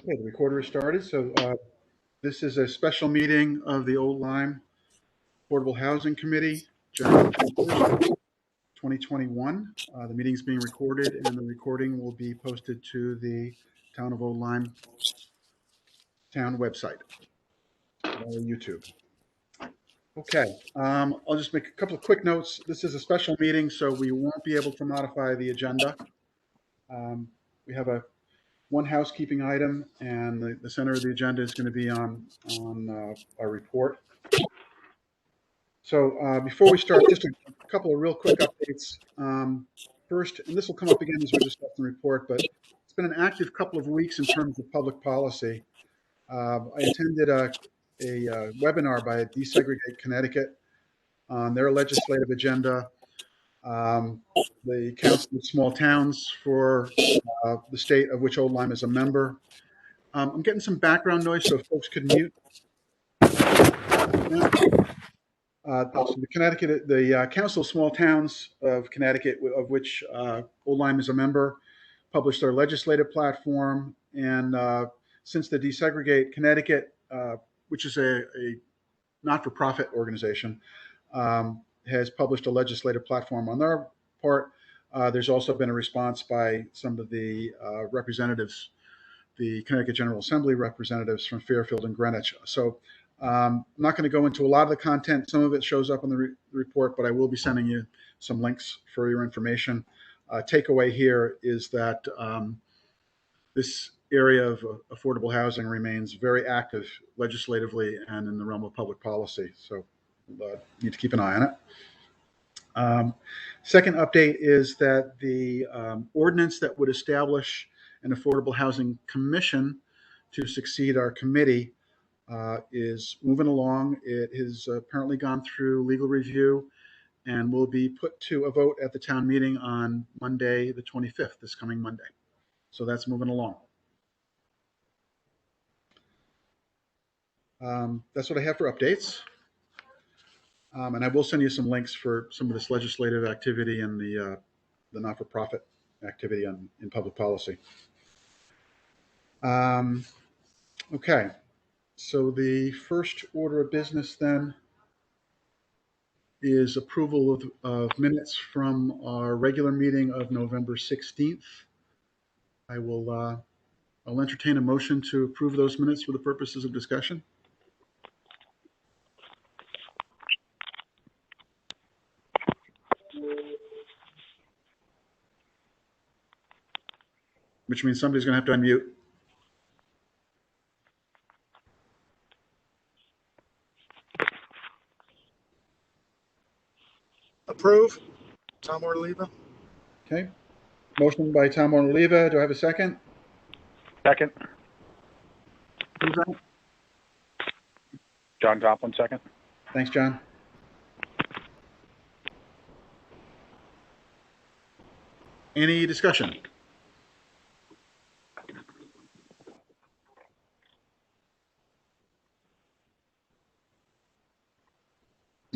Okay, the recorder is started. So this is a special meeting of the Old Lyme Affordable Housing Committee, January 1st, 2021. The meeting is being recorded, and the recording will be posted to the Town of Old Lyme town website or YouTube. Okay, I'll just make a couple of quick notes. This is a special meeting, so we won't be able to modify the agenda. We have one housekeeping item, and the center of the agenda is going to be on our report. So before we start, just a couple of real quick updates. First, and this will come up again as we discuss the report, but it's been an active couple of weeks in terms of public policy. I attended a webinar by Desegregate Connecticut on their legislative agenda, the Council of Small Towns for the state of which Old Lyme is a member. I'm getting some background noise, so if folks could mute. The Council of Small Towns of Connecticut, of which Old Lyme is a member, published their legislative platform. And since the Desegregate Connecticut, which is a not-for-profit organization, has published a legislative platform on their part, there's also been a response by some of the representatives, the Connecticut General Assembly representatives from Fairfield and Greenwich. So I'm not going to go into a lot of the content. Some of it shows up in the report, but I will be sending you some links for your information. Takeaway here is that this area of affordable housing remains very active legislatively and in the realm of public policy. So need to keep an eye on it. Second update is that the ordinance that would establish an affordable housing commission to succeed our committee is moving along. It has apparently gone through legal review and will be put to a vote at the town meeting on Monday, the 25th, this coming Monday. So that's moving along. That's what I have for updates. And I will send you some links for some of this legislative activity and the not-for-profit activity in public policy. Okay. So the first order of business then is approval of minutes from our regular meeting of November 16th. I'll entertain a motion to approve those minutes for the purposes of discussion. Which means somebody's going to have to unmute. Approve. Tom Ortoliva. Okay. Motion by Tom Ortoliva. Do I have a second? Second. Who's that? John Joplin, second. Thanks, John. Any discussion?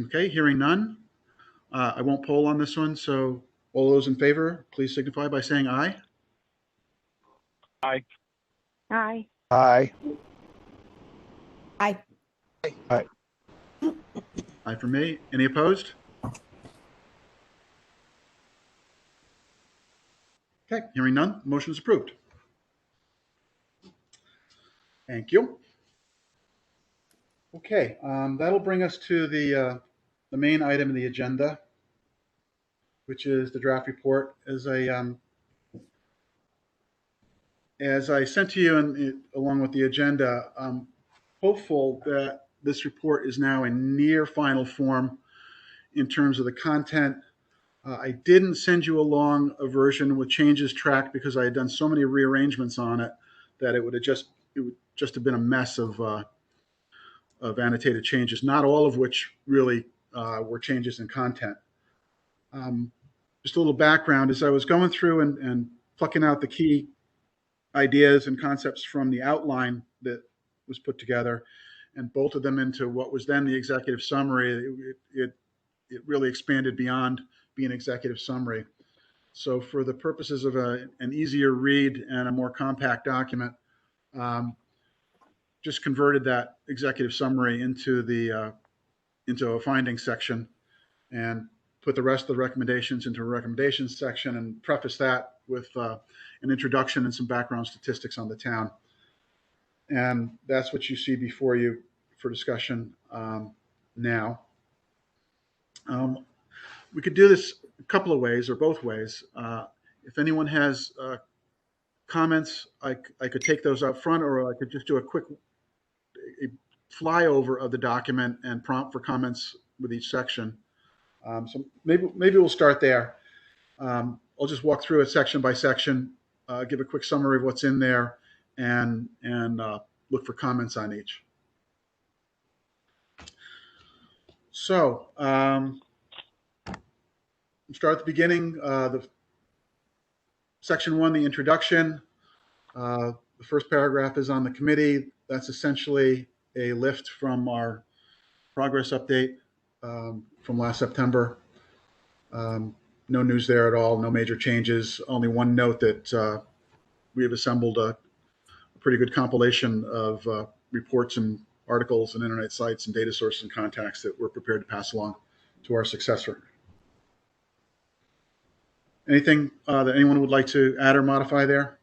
Okay, hearing none. I won't poll on this one, so all those in favor, please signify by saying aye. Aye. Aye. Aye. Aye. Aye. Aye for me. Any opposed? Okay, hearing none, motion is approved. Thank you. Okay, that'll bring us to the main item of the agenda, which is the draft report. As I sent to you along with the agenda, I'm hopeful that this report is now in near final form in terms of the content. I didn't send you along a version with changes tracked because I had done so many rearrangements on it that it would just have been a mess of annotated changes, not all of which really were changes in content. Just a little background, as I was going through and plucking out the key ideas and concepts from the outline that was put together and bolted them into what was then the executive summary, it really expanded beyond being executive summary. So for the purposes of an easier read and a more compact document, um, just converted that executive summary into a findings section and put the rest of the recommendations into a recommendations section and preface that with an introduction and some background statistics on the town. And that's what you see before you for discussion now. We could do this a couple of ways or both ways. If anyone has comments, I could take those up front, or I could just do a quick flyover of the document and prompt for comments with each section. So maybe we'll start there. I'll just walk through it section by section, give a quick summary of what's in there, and look for comments on each. So start at the beginning. The section 1, the introduction. The first paragraph is on the committee. That's essentially a lift from our progress update from last September. No news there at all, no major changes. Only one note that we have assembled a pretty good compilation of reports and articles and internet sites and data sources and contacts that we're prepared to pass along to our successor. Anything that anyone would like to add or modify there?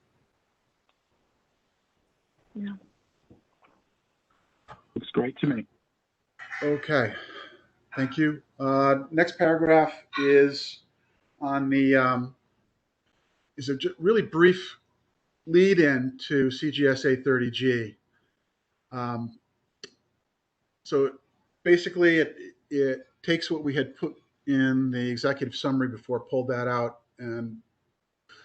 No. Looks great to me. Okay, thank you. Next paragraph is on the is a really brief lead in to CGSA 30G. So basically it takes what we had put in the executive summary before, pulled that out, and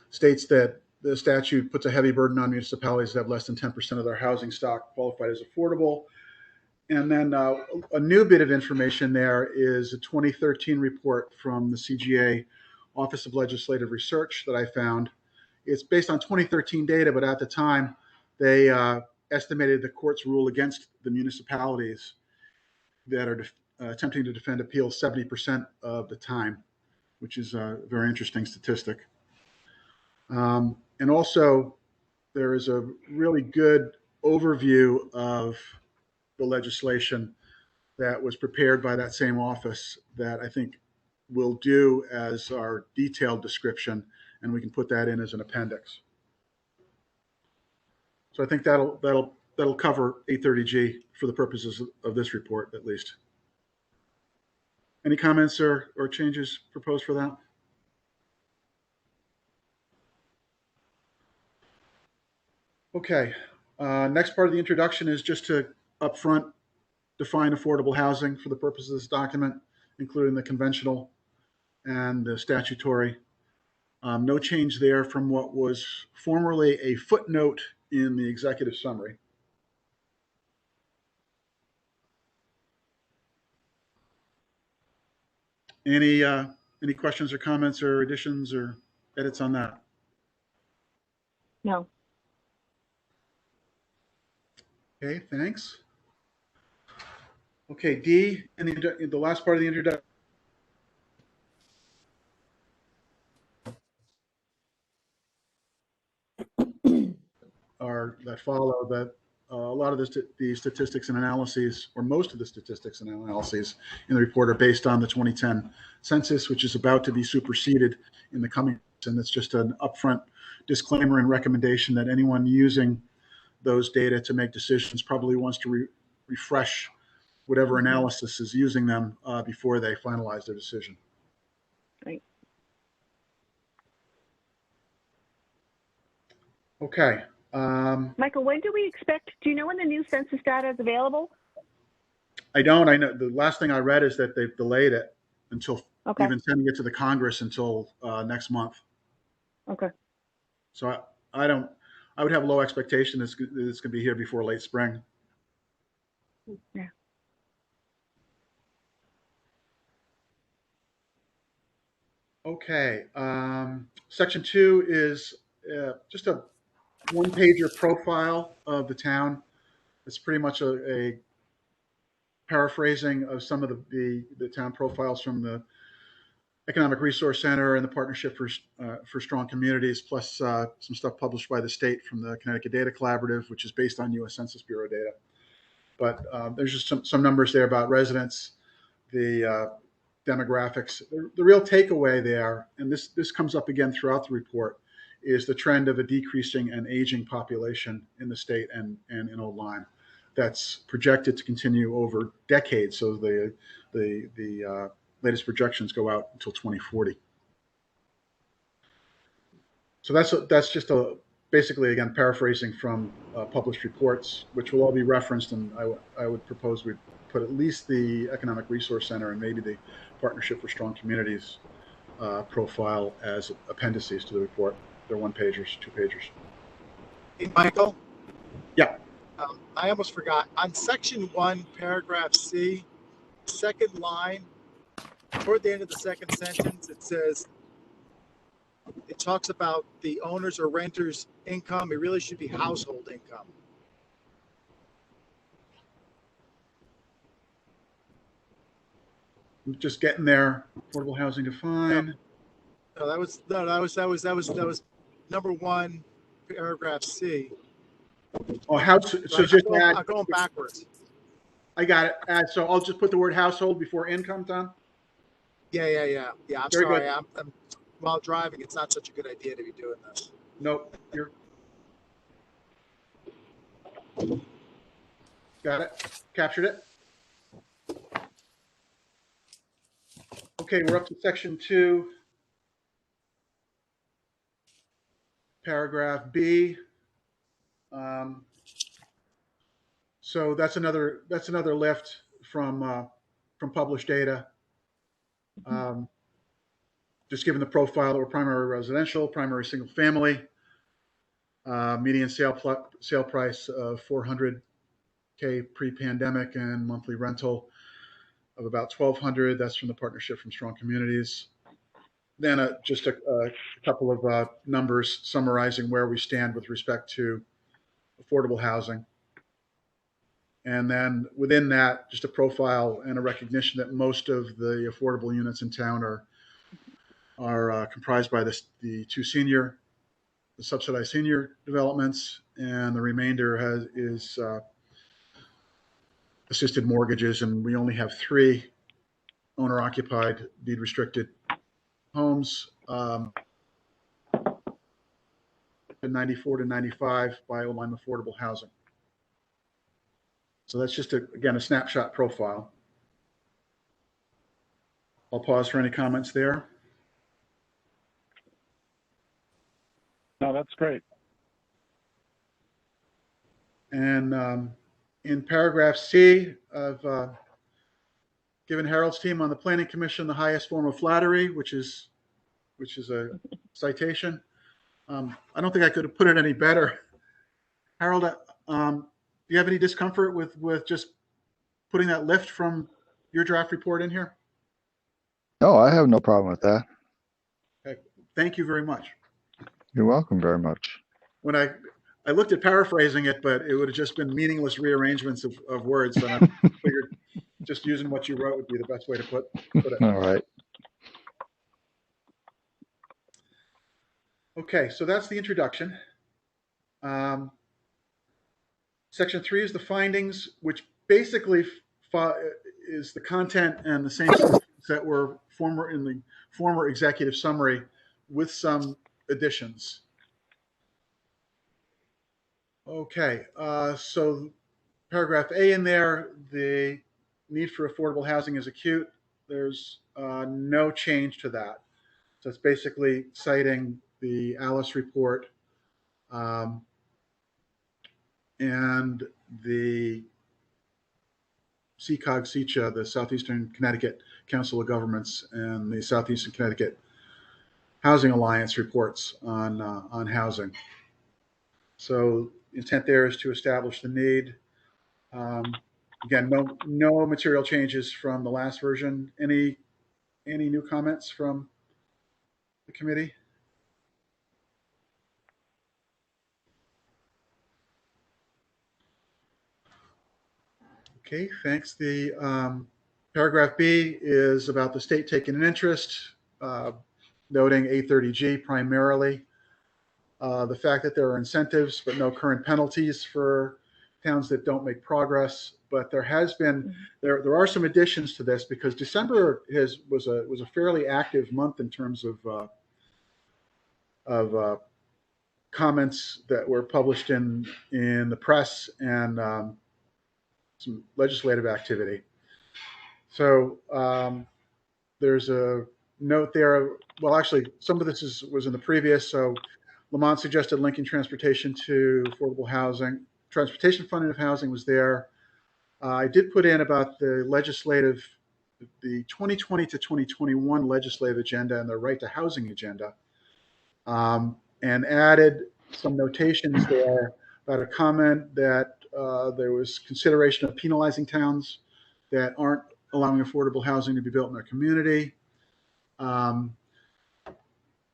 states that the statute puts a heavy burden on municipalities that have less than 10% of their housing stock qualified as affordable. And then a new bit of information there is a 2013 report from the CGA Office of Legislative Research that I found. It's based on 2013 data, but at the time they estimated the court's rule against the municipalities that are attempting to defend appeals 70% of the time, which is a very interesting statistic. And also, there is a really good overview of the legislation that was prepared by that same office that I think will do as our detailed description, and we can put that in as an appendix. So I think that'll cover 830G for the purposes of this report, at least. Any comments or changes proposed for that? Okay. Next part of the introduction is just to upfront define affordable housing for the purposes of this document, including the conventional and the statutory. No change there from what was formerly a footnote in the executive summary. Any questions or comments or additions or edits on that? No. Okay, thanks. Okay, D, in the last part of the introduction. That follow that a lot of the statistics and analyses, or most of the statistics and analyses in the report, are based on the 2010 census, which is about to be superseded in the coming months. And it's just an upfront disclaimer and recommendation that anyone using those data to make decisions probably wants to refresh whatever analysis is using them before they finalize their decision. Right. Okay. Michael, when do we expect, do you know when the new census data is available? I don't. I know the last thing I read is that they've delayed it until Okay. even sending it to the Congress until next month. Okay. So I don't. I would have low expectation it's going to be here before late spring. Yeah. Okay. Section 2 is just a one-pager profile of the town. It's pretty much a paraphrasing of some of the town profiles from the Economic Resource Center and the Partnership for Strong Communities, plus some stuff published by the state from the Connecticut Data Collaborative, which is based on U.S. Census Bureau data. But there's just some numbers there about residents, the demographics. The real takeaway there, and this comes up again throughout the report, is the trend of a decreasing and aging population in the state and in Old Lyme. That's projected to continue over decades. So the latest projections go out until 2040. So that's just basically, again, paraphrasing from published reports, which will all be referenced, and I would propose we put at least the Economic Resource Center and maybe the Partnership for Strong Communities profile as appendices to the report. They're one-pagers, two-pagers. Hey, Michael? Yeah. I almost forgot. On section 1, paragraph C, second line, toward the end of the second sentence, it talks about the owner's or renter's income. It really should be household income. Just getting there. Affordable housing defined. No, that was number 1, paragraph C. Oh, house. So Right? just I'm going backwards. I got it. So I'll just put the word household before income, Tom. Yeah. I'm Very sorry. good. I'm while driving. It's not such a good idea to be doing this. Nope. You're got it. Captured it. Okay, we're up to section 2, paragraph B. So that's another lift from published data. Just given the profile that we're primary residential, primary single family, median sale price of $400K pre-pandemic, and monthly rental of about $1,200. That's from the Partnership from Strong Communities. Then just a couple of numbers summarizing where we stand with respect to affordable housing. And then within that, just a profile and a recognition that most of the affordable units in town are comprised by the subsidized senior developments, and the remainder is assisted mortgages, and we only have 3 owner-occupied, deed-restricted homes, 94 to 95 by Old Lyme Affordable Housing. So that's just, again, a snapshot profile. I'll pause for any comments there. No, that's great. And in paragraph C, I've given Harold's team on the Planning Commission the highest form of flattery, which is a citation. I don't think I could have put it any better. Harold, do you have any discomfort with just putting that lift from your draft report in here? No, I have no problem with that. Okay. Thank you very much. You're welcome very much. When I looked at paraphrasing it, but it would have just been meaningless rearrangements of words. So I figured just using what you wrote would be the best way to put it. All right. Okay, so that's the introduction. Section 3 is the findings, which basically is the content and the same that were in the former executive summary with some additions. Okay, so paragraph A in there, the need for affordable housing is acute. There's no change to that. So it's basically citing the Alice report and the CCOG-CCHA, the Southeastern Connecticut Council of Governments, and the Southeastern Connecticut Housing Alliance reports on housing. So the intent there is to establish the need. Again, no material changes from the last version. Any new comments from the committee? Okay, thanks. The paragraph B is about the state taking an interest. noting 830G primarily. The fact that there are incentives but no current penalties for towns that don't make progress. But there has been there are some additions to this because December was a fairly active month in terms of comments that were published in the press and some legislative activity. So there's a note there. Well, actually, some of this was in the previous. So Lamont suggested linking transportation to affordable housing. Transportation funding of housing was there. I did put in about the 2020 to 2021 legislative agenda and the right to housing agenda, and added some notations there about a comment that there was consideration of penalizing towns that aren't allowing affordable housing to be built in their community. I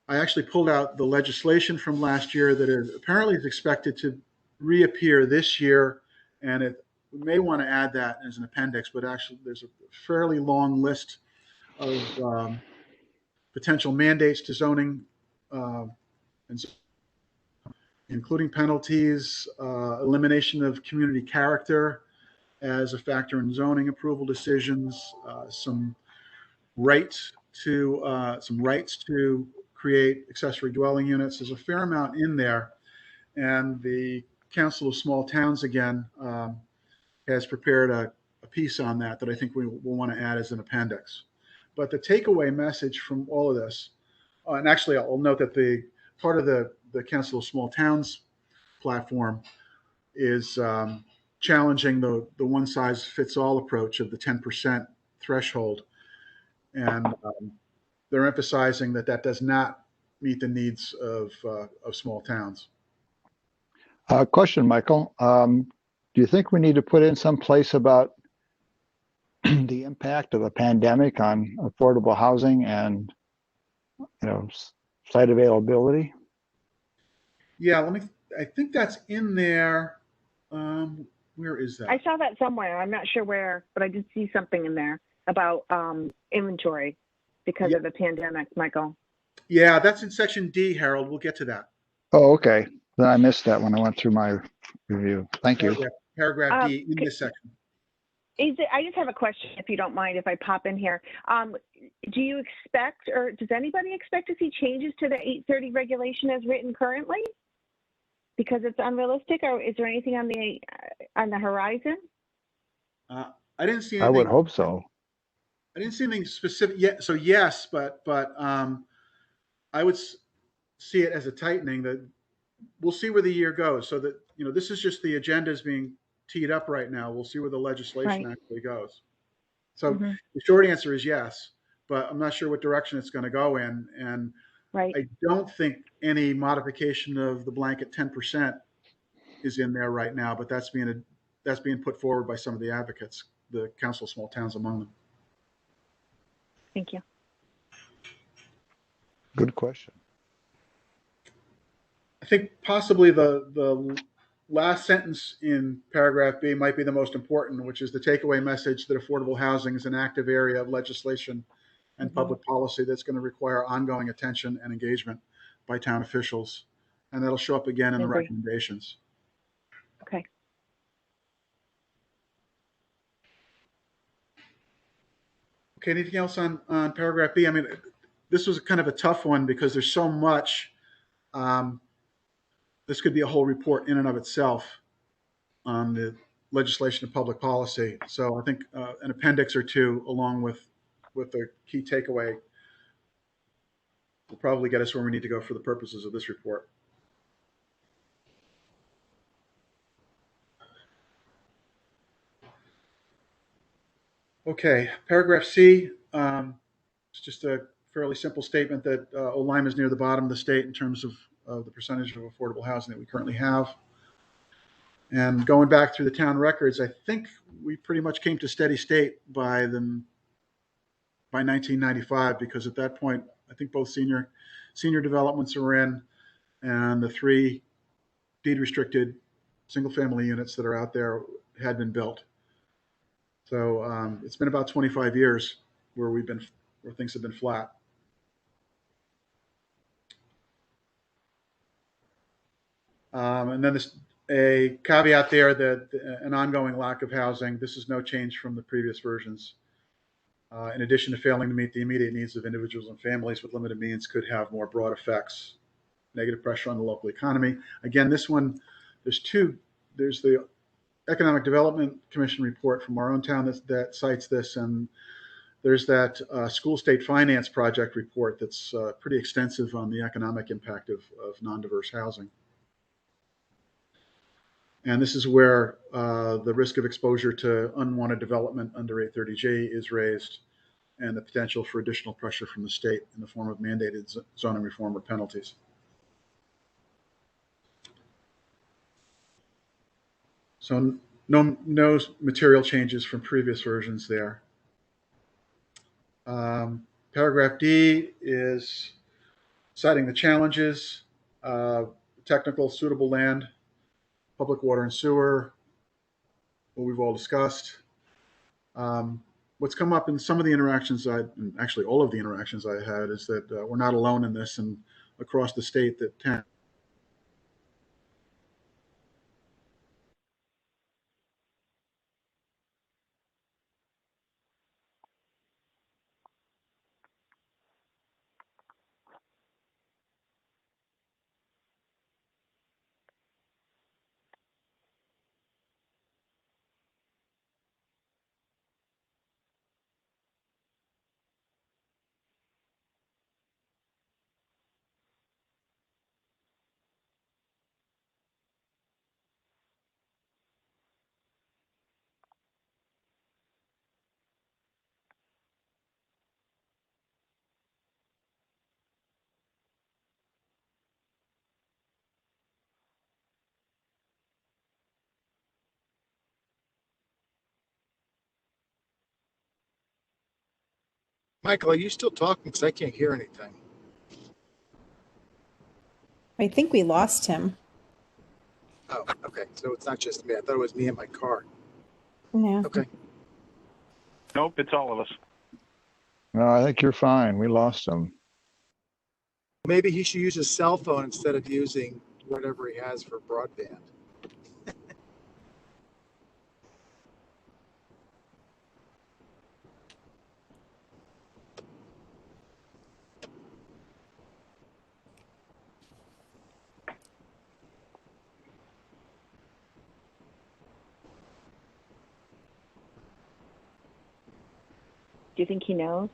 actually pulled out the legislation from last year that apparently is expected to reappear this year, and we may want to add that as an appendix, but actually there's a fairly long list of potential mandates to zoning, including penalties, elimination of community character as a factor in zoning approval decisions, some rights to create accessory dwelling units. There's a fair amount in there, and the Council of Small Towns again has prepared a piece on that I think we will want to add as an appendix. But the takeaway message from all of this, and actually I'll note that the part of the Council of Small Towns platform is challenging the one-size-fits-all approach of the 10% threshold, and they're emphasizing that does not meet the needs of small towns. Question, Michael. Do you think we need to put in some place about the impact of the pandemic on affordable housing and, site availability? Yeah, I think that's in there. Where is that? I saw that somewhere. I'm not sure where, but I did see something in there about inventory because of the pandemic, Michael. Yeah, that's in section D, Harold. We'll get to that. Oh, okay. Then I missed that when I went through my review. Thank you. Paragraph D in this section. I just have a question, if you don't mind, if I pop in here. Do you expect, or does anybody expect to see changes to the 830 regulation as written currently? Because it's unrealistic, or is there anything on the horizon? I didn't see anything. I would hope so. I didn't see anything specific yet. So yes, but I would see it as a tightening. That we'll see where the year goes. So that this is just the agenda is being teed up right now. We'll see where the legislation actually goes. So the short answer is yes, but I'm not sure what direction it's going to go in. And I don't think any modification of the blanket 10% is in there right now, but that's being put forward by some of the advocates, the Council of Small Towns among them. Thank you. Good question. I think possibly the last sentence in paragraph B might be the most important, which is the takeaway message that affordable housing is an active area of legislation and public policy that's going to require ongoing attention and engagement by town officials. And that'll show up again in the recommendations. Okay. Okay, anything else on paragraph B? I mean, this was kind of a tough one because there's so much. This could be a whole report in and of itself on the legislation of public policy. So I think an appendix or two along with the key takeaway will probably get us where we need to go for the purposes of this report. Okay, paragraph C. It's just a fairly simple statement that Lima is near the bottom of the state in terms of the percentage of affordable housing that we currently have. And going back through the town records, I think we pretty much came to steady state by 1995, because at that point, I think both senior developments are in, and the 3 deed restricted single family units that are out there had been built. So it's been about 25 years where things have been flat. And then there's a caveat there that an ongoing lack of housing. This is no change from the previous versions. In addition to failing to meet the immediate needs of individuals and families with limited means, could have more broad effects, negative pressure on the local economy. Again, this one, there's the Economic Development Commission report from our own town that cites this, and there's that school state finance project report that's pretty extensive on the economic impact of non-diverse housing. And this is where the risk of exposure to unwanted development under 830J is raised, and the potential for additional pressure from the state in the form of mandated zoning reform or penalties. So no material changes from previous versions there. Paragraph D is citing the challenges, technical, suitable land, public water and sewer, what we've all discussed. What's come up in some of the interactions, actually all of the interactions I had, is that we're not alone in this, and across the state that Michael, are you still talking? Because I can't hear anything. I think we lost him. Oh, okay. So it's not just me. I thought it was me in my car. No. Okay. Nope, it's all of us. No, I think you're fine. We lost him. Maybe he should use his cell phone instead of using whatever he has for broadband. Do you think he knows?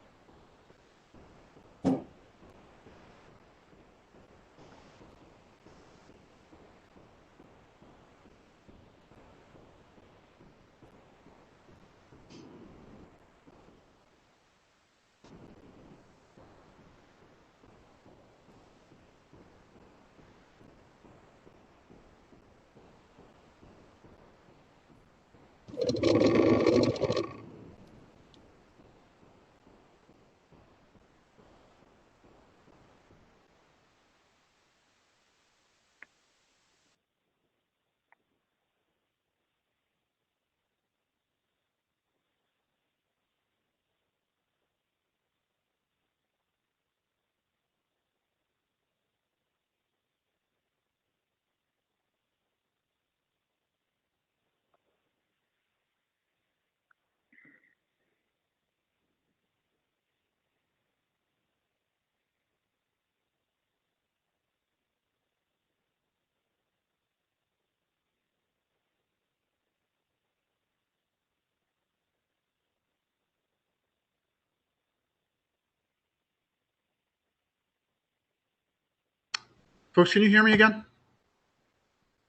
folks, can you hear me again?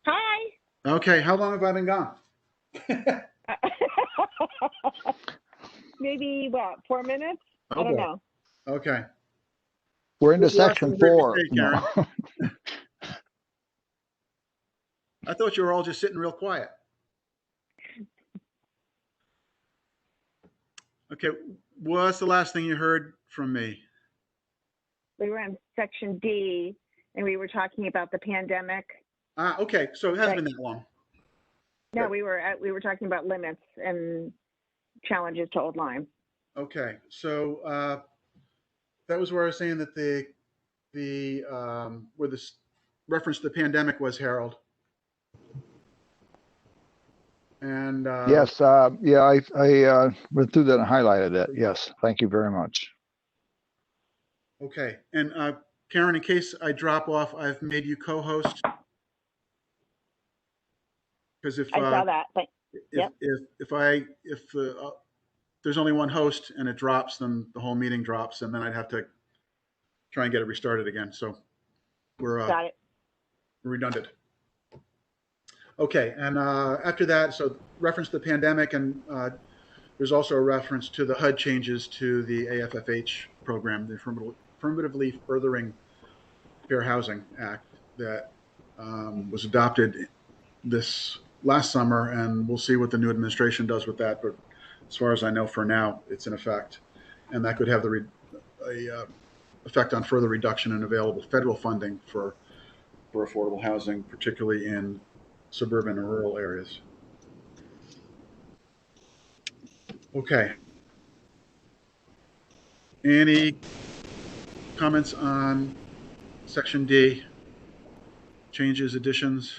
Hi. Okay, how long have I been gone? Maybe what, 4 minutes? I don't boy. know. Okay. We're into What's the last section thing you heard me 4. say, Karen? I thought you were all just sitting real quiet. Okay, what's the last thing you heard from me? We were on section D, and we were talking about the pandemic. Okay, so it hasn't Right. been that long. No, Good. we were talking about limits and challenges to Old Lyme. Okay, so that was where I was saying that where reference to the pandemic was, Harold. And Yes, yeah, I went through that and highlighted it. Yes, thank you very much. okay. And Karen, in case I drop off, I've made you co-host. Because if I saw that. Yep. if there's only one host and it drops, then the whole meeting drops, and then I'd have to try and get it restarted again. So we're Got it. redundant. Okay, and after that, so reference to the pandemic, and there's also a reference to the HUD changes to the AFFH program, the Affirmatively Furthering Fair Housing Act that was adopted this last summer, and we'll see what the new administration does with that. But as far as I know, for now, it's in effect, and that could have the effect on further reduction in available federal funding for affordable housing, particularly in suburban and rural areas. Okay. Any comments on Section D? Changes, additions?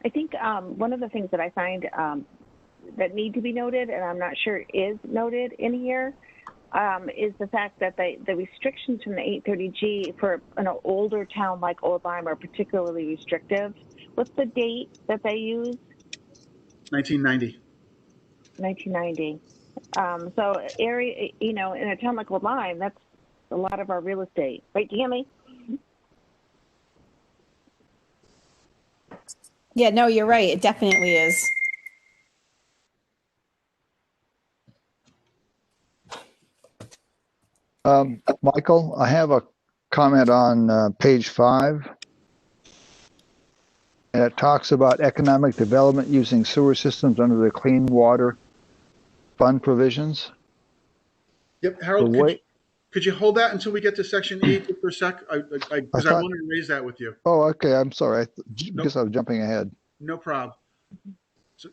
I think one of the things that I find that need to be noted, and I'm not sure is noted in here, is the fact that the restrictions from the 830G for an older town like Old Lyme are particularly restrictive. What's the date that they use? 1990. 1990. So area, in a town like Old Lyme, that's a lot of our real estate, right, Tammy? Yeah, no, you're right. It definitely is. Michael, I have a comment on page 5. And it talks about economic development using sewer systems under the Clean Water Fund provisions. Yep, Harold, The way- could you hold that until we get to Section E just for a sec? Because I thought- wanted to raise that with you. Oh, okay. I'm sorry. Nope. Guess I was jumping ahead. No problem. So,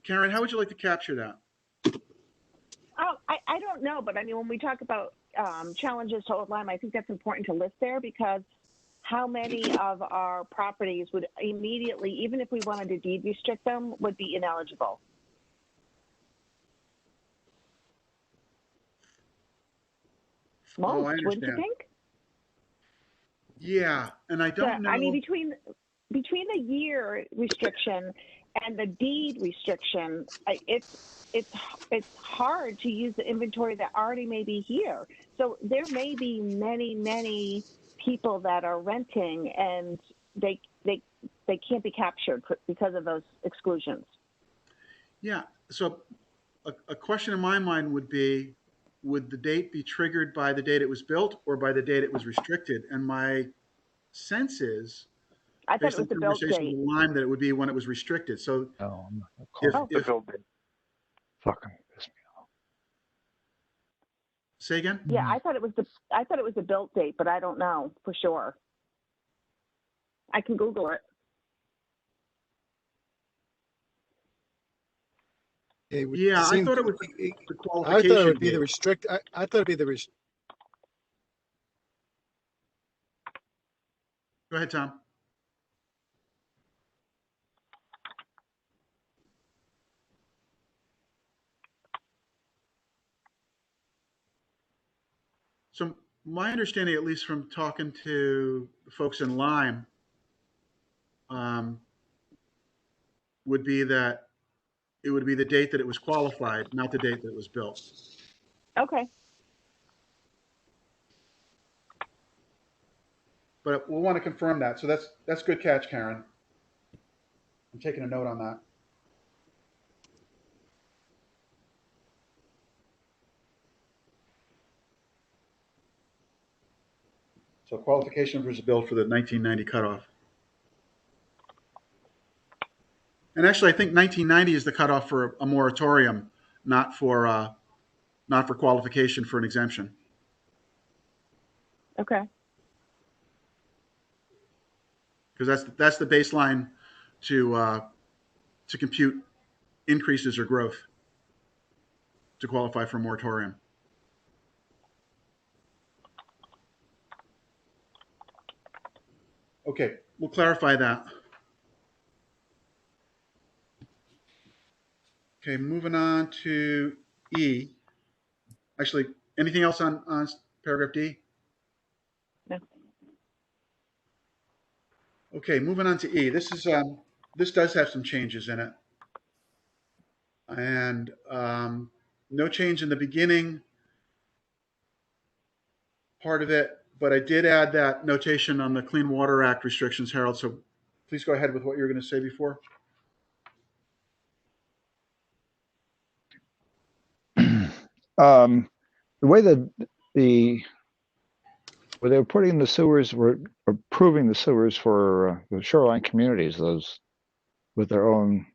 Karen, how would you like to capture that? I don't know, but I mean, when we talk about challenges to Old Lyme, I think that's important to list there, because how many of our properties would immediately, even if we wanted to deed restrict them, would be ineligible? Most, I wouldn't you understand. think? Yeah, and I don't know. I mean, between the year restriction and the deed restriction, it's hard to use the inventory that already may be here. So there may be many people that are renting, and they can't be captured because of those exclusions. Yeah, so a question in my mind would be, would the date be triggered by the date it was built or by the date it was restricted? And my sense is, I thought based it on was the build conversation date. with Lime, that it would be when it was restricted. So Oh, I'm not if, calling. The if build date. Fucking piss me off. say again? Yeah, I thought it was the built date, but I don't know for sure. I can Google it. Yeah, I thought it was the qualification. I thought it would be date. the restrict. I thought it'd be the Go ahead, Tom. So my understanding, at least from talking to folks in Lyme, would be that it would be the date that it was qualified, not the date that it was built. Okay. But we'll want to confirm that. So that's good catch, Karen. I'm taking a note on that. So qualification was built for the 1990 cutoff. And actually, I think 1990 is the cutoff for a moratorium, not for qualification for an exemption. Okay. Because that's the baseline to compute increases or growth to qualify for a moratorium. Okay, we'll clarify that. Okay, moving on to E. Actually, anything else on paragraph D? No. Okay, moving on to E. This does have some changes in it. And no change in the beginning part of it, but I did add that notation on the Clean Water Act restrictions, Harold. So please go ahead with what you were going to say before. The way that where they were putting the sewers, were approving the sewers for the shoreline communities, those with their own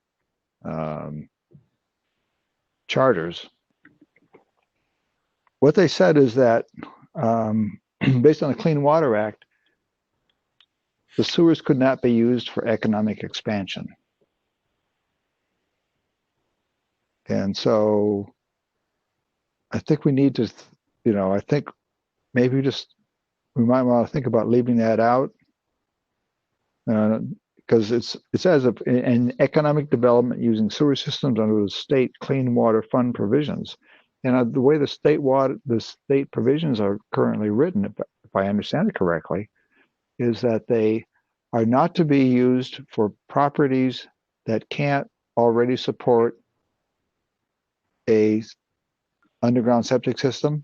charters. What they said is that based on the Clean Water Act, the sewers could not be used for economic expansion. And so I think we need to, I think maybe we might want to think about leaving that out. Because it says in economic development using sewer systems under the state clean water fund provisions. And the way the state provisions are currently written, if I understand it correctly, is that they are not to be used for properties that can't already support a underground septic system,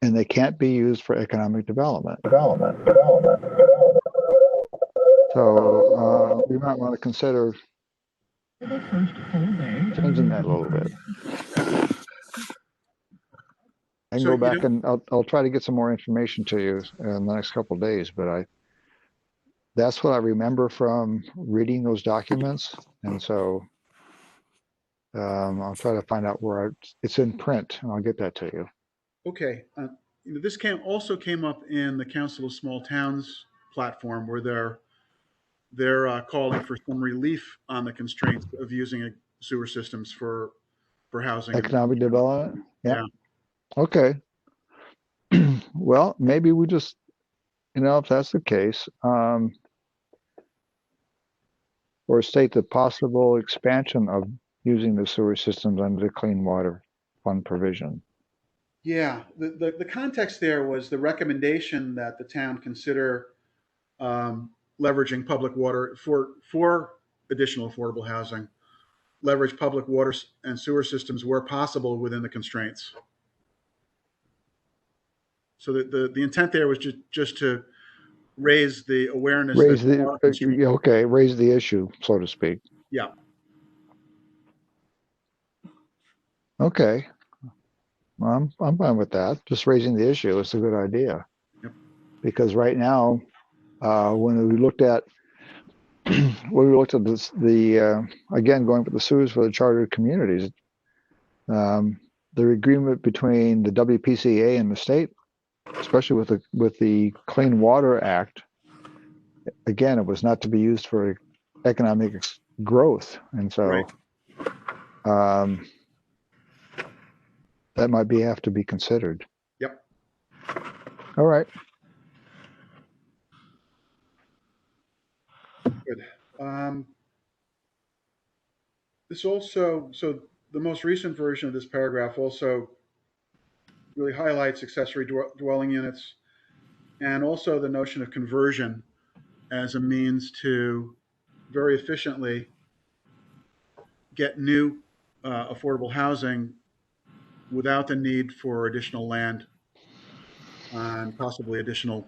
and they can't be used for economic development. So we might want to consider changing that a little bit. I can So go back and I'll try to get some more information to you in the next couple of days, but that's what I remember from reading those documents. And so I'll try to find out where it's in print, and I'll get that to you. Okay. This also came up in the Council of Small Towns platform, where they're calling for some relief on the constraints of using sewer systems for housing. Economic development? Yeah. Okay. Well, maybe we just, if that's the case, or state the possible expansion of using the sewer systems under the Clean Water Fund provision. Yeah, the context there was the recommendation that the town consider leveraging public water for additional affordable housing, leverage public water and sewer systems where possible within the constraints. So the intent there was just to raise the awareness. Raise the issue, so to speak. Yeah. Okay. Well, I'm fine with that. Just raising the issue is a good idea. Yep. Because right now, when we looked at this, again, going for the sewers for the chartered communities, the agreement between the WPCA and the state, especially with the Clean Water Act, again, it was not to be used for economic growth. And so that might have to be considered. Yep. All right. Good. So the most recent version of this paragraph also really highlights accessory dwelling units, and also the notion of conversion as a means to very efficiently get new affordable housing without the need for additional land and possibly additional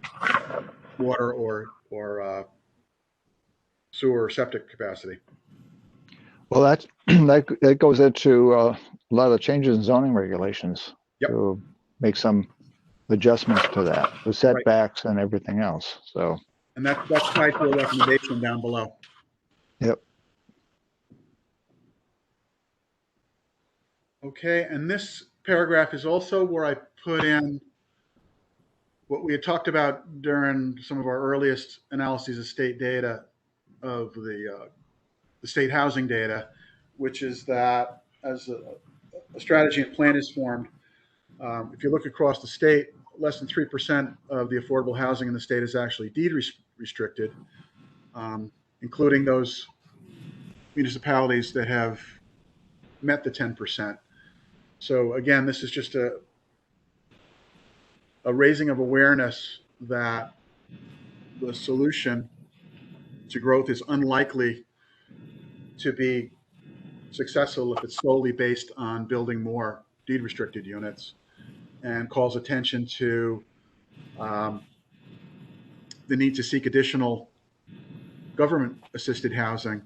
water or sewer or septic capacity. Well, that goes into a lot of the changes in zoning regulations. Yep. To make some adjustments to that, the setbacks and everything else. So. And that's tied to a recommendation down below. Yep. Okay, and this paragraph is also where I put in what we had talked about during some of our earliest analyses of state data, of the state housing data, which is that as a strategy and plan is formed, if you look across the state, less than 3% of the affordable housing in the state is actually deed restricted, including those municipalities that have met the 10%. So again, this is just a raising of awareness that the solution to growth is unlikely to be successful if it's solely based on building more deed restricted units, and calls attention to the need to seek additional government assisted housing.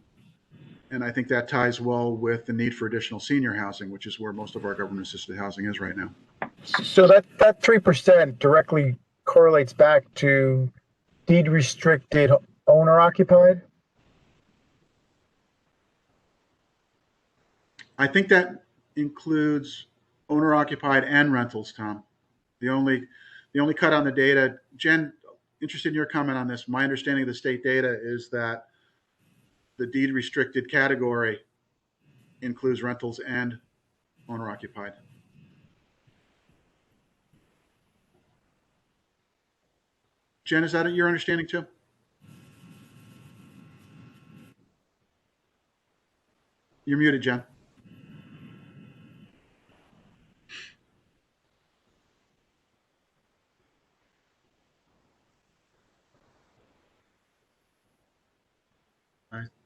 And I think that ties well with the need for additional senior housing, which is where most of our government assisted housing is right now. So that 3% directly correlates back to deed restricted owner occupied? I think that includes owner occupied and rentals, Tom. The only cut on the data, Jen, interested in your comment on this. My understanding of the state data is that the deed restricted category includes rentals and owner occupied. Jen, is that your understanding too? You're muted, Jen.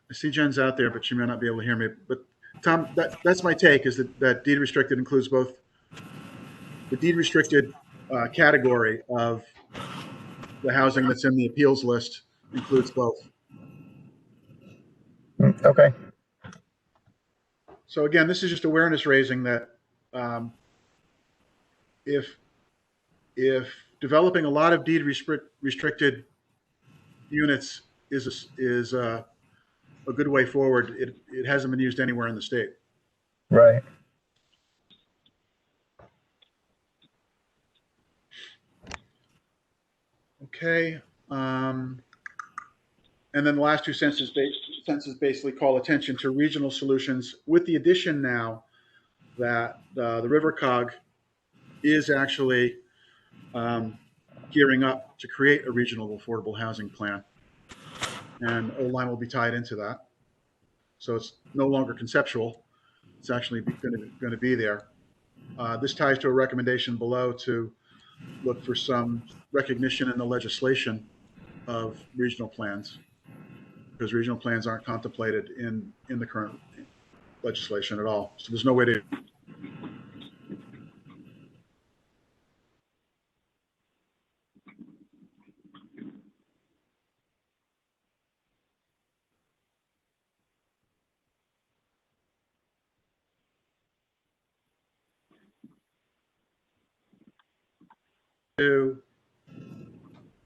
I see Jen's out there, but she may not be able to hear me. But Tom, that's my take, is that deed restricted includes both the deed restricted category of the housing that's in the appeals list includes both. Okay. So again, this is just awareness raising that if developing a lot of deed restricted units is a good way forward, it hasn't been used anywhere in the state. Right. Okay. And then the last two sentences basically call attention to regional solutions, with the addition now that the River Cog is actually gearing up to create a regional affordable housing plan. And O-Line will be tied into that. So it's no longer conceptual. It's actually going to be there. This ties to a recommendation below to look for some recognition in the legislation of regional plans, because regional plans aren't contemplated in the current legislation at all. So there's no way to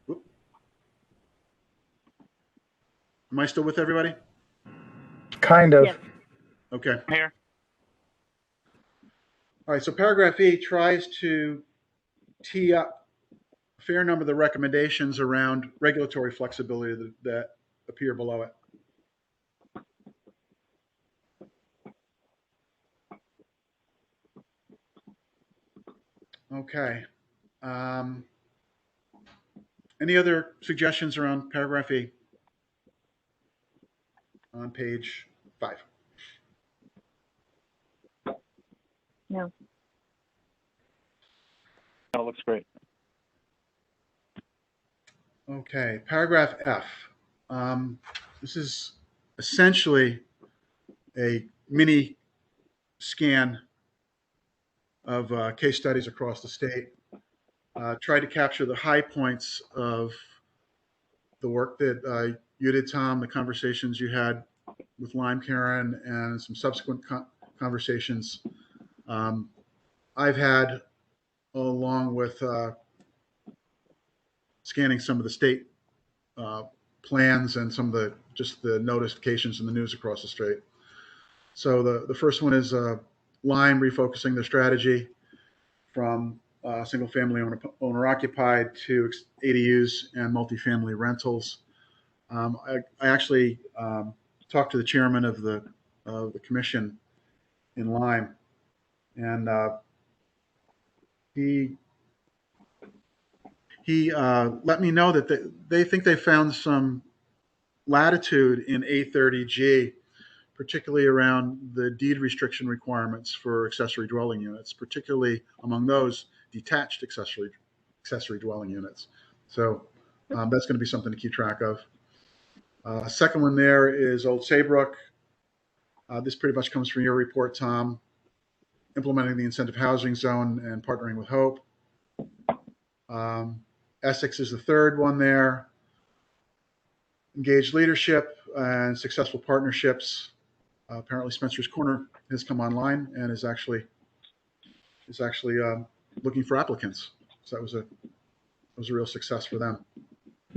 whoop. Am I still with everybody? Kind of. Yes. Okay. Here. All right. So paragraph E tries to tee up a fair number of the recommendations around regulatory flexibility that appear below it. Okay. Any other suggestions around paragraph E on page 5? No. That looks great. Okay, paragraph F. This is essentially a mini scan of case studies across the state. Try to capture the high points of the work that you did, Tom, the conversations you had with Lime Karen, and some subsequent conversations I've had, along with scanning some of the state plans and some of the notifications in the news across the state. So the first one is Lime refocusing their strategy from single family owner occupied to ADUs and multifamily rentals. I actually talked to the chairman of the commission in Lime, and he he let me know that they think they found some latitude in A30G, particularly around the deed restriction requirements for accessory dwelling units, particularly among those detached accessory dwelling units. So that's going to be something to keep track of. Second one there is Old Saybrook. This pretty much comes from your report, Tom. Implementing the incentive housing zone and partnering with Hope. Essex is the third one there. Engaged leadership and successful partnerships. Apparently Spencer's Corner has come online and is actually looking for applicants. So that was a real success for them.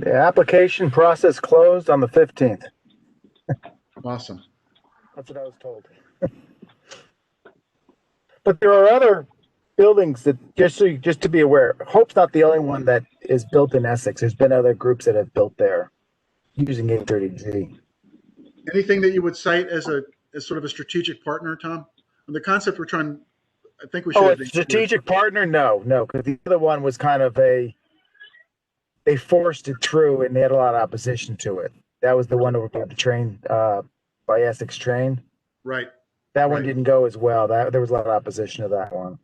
The application process closed on the 15th. Awesome. That's what I was told. But there are other buildings that, just to be aware, Hope's not the only one that is built in Essex. There's been other groups that have built there using A30G. Anything that you would cite as sort of a strategic partner, Tom? And the concept we're trying, I think we should. Oh, a strategic partner? No, because the other one was kind of they forced it through and they had a lot of opposition to it. That was the one over by the train, by Essex train. Right. That one didn't go as well. There was a lot of opposition to that one.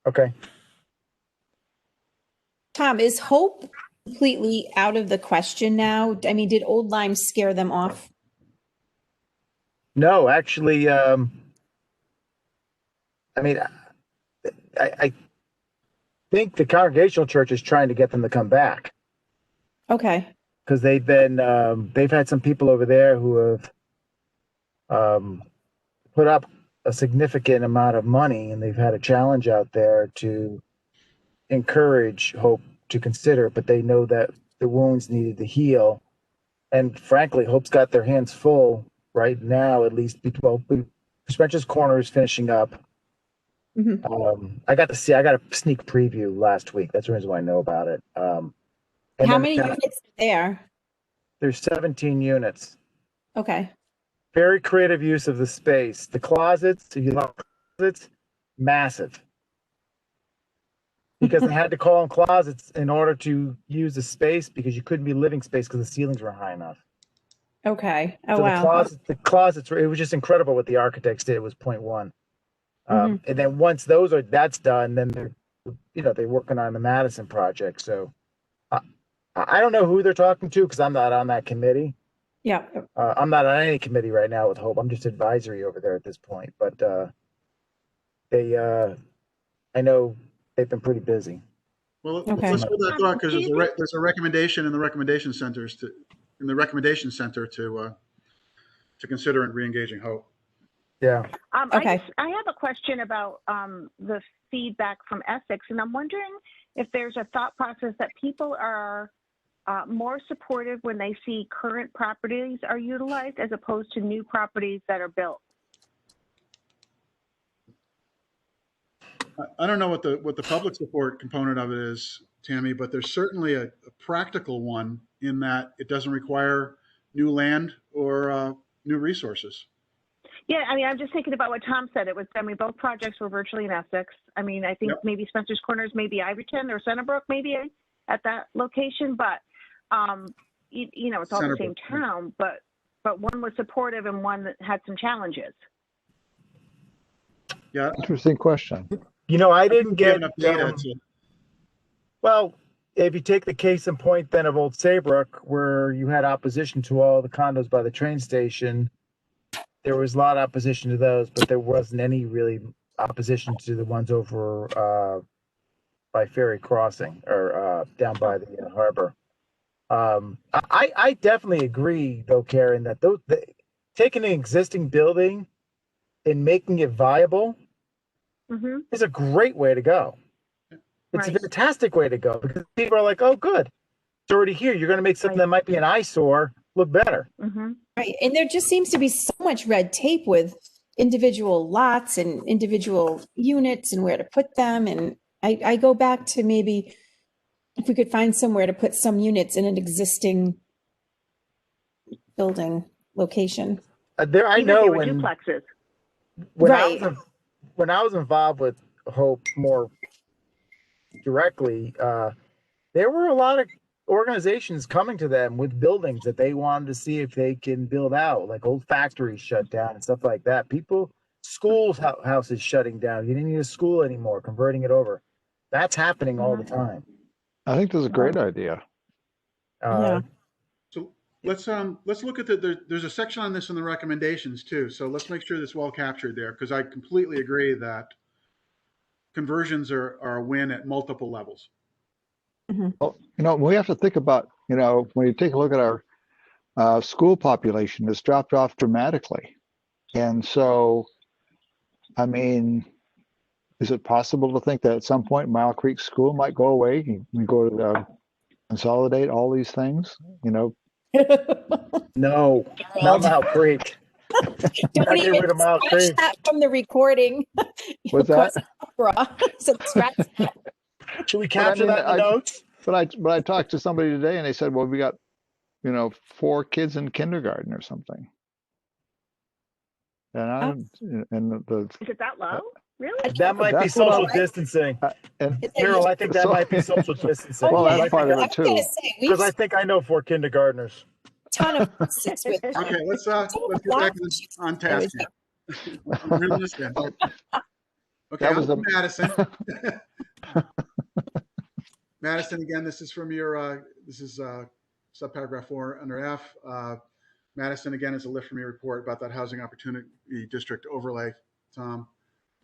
Okay. Tom, is Hope completely out of the question now? I mean, did Old Lyme scare them off? No, actually, I think the Congregational Church is trying to get them to come back Okay. because they've had some people over there who have put up a significant amount of money, and they've had a challenge out there to encourage Hope to consider, but they know that the wounds needed to heal. And frankly, Hope's got their hands full right now, at least. Well, Spencer's Corner is finishing up. Mm-hmm. I got a sneak preview last week. That's the reason why I know about it. And How many units are there? There's 17 units. Okay. Very creative use of the space. The closets, if you love closets, massive. Because they had to call them closets in order to use the space because you couldn't be living space because the ceilings were high enough. Okay. Oh, So wow. the closets, it was just incredible what the architects did. It was point one. Mhm. And then once that's done, then they're working on the Madison project. So I don't know who they're talking to because I'm not on that committee. Yeah. I'm not on any committee right now with Hope. I'm just advisory over there at this point. But I know they've been pretty busy. Well, Okay. let's hold that thought because there's a recommendation in the recommendation center to consider and re-engaging Hope. Yeah. Okay. I have a question about the feedback from Essex, and I'm wondering if there's a thought process that people are more supportive when they see current properties are utilized as opposed to new properties that are built. I don't know what the public support component of it is, Tammy, but there's certainly a practical one in that it doesn't require new land or new resources. Yeah, I mean, I'm just thinking about what Tom said. Both projects were virtually in Essex. I mean, I think maybe Spencer's Corners, maybe Iverton or Centerbrook, maybe at that location, but it's all the same town, but one was supportive and one that had some challenges. Yeah. Interesting question. I didn't get enough data to. Well, if you take the case in point then of Old Saybrook, where you had opposition to all the condos by the train station, there was a lot of opposition to those, but there wasn't any really opposition to the ones over by Ferry Crossing or down by the harbor. I definitely agree, though, Karen, that taking an existing building and making it viable is a great way to go. It's a fantastic way to go because people are like, oh, good. It's already here. You're going to make something that might be an eyesore look better. Right. And there just seems to be so much red tape with individual lots and individual units and where to put them. And I go back to maybe if we could find somewhere to put some units in an existing building location. I know when duplexes. When I was involved with Hope more directly, there were a lot of organizations coming to them with buildings that they wanted to see if they can build out, like old factories shut down and stuff like that. Schools, houses shutting down. You didn't need a school anymore, converting it over. That's happening all the time. I think that's a great idea. Uh, So let's look at there's a section on this in the recommendations too. So let's make sure that's well captured there, because I completely agree that conversions are a win at multiple levels. Well, we have to think about, when you take a look at our school population, it's dropped off dramatically. And so, I mean, is it possible to think that at some point Mile Creek School might go away? We go to consolidate all these things, no, not Mile Creek. Don't I get even rid of Mile scratch Creek. that from the recording. What's that? So scratch that. Should we capture that in the notes? But I talked to somebody today and they said, well, we got, 4 kids in kindergarten or something. And Is it that low? Really? That might be That's what social distancing. and Carol, I think that So- might be social distancing. Well, that's yeah. part of I it was too. gonna say, we Because have I think I know 4 kindergartners. a ton of six with Okay, let's get back on task here. I'm reeling this in. Okay, That was on to Madison. Madison, again, this is from your subparagraph 4 under F. Madison, again, is a lift from your report about that housing opportunity district overlay, Tom.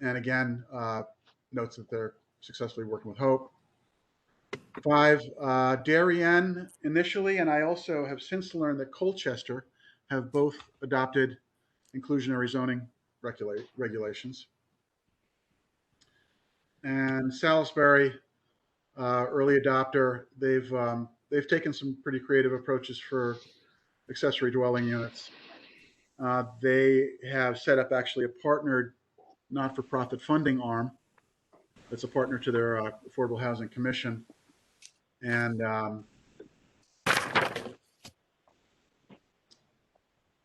And again, notes that they're successfully working with Hope. 5, Darien initially, and I also have since learned that Colchester have both adopted inclusionary zoning regulations. And Salisbury, early adopter, they've taken some pretty creative approaches for accessory dwelling units. They have set up actually a partnered not-for-profit funding arm that's a partner to their Affordable Housing Commission. And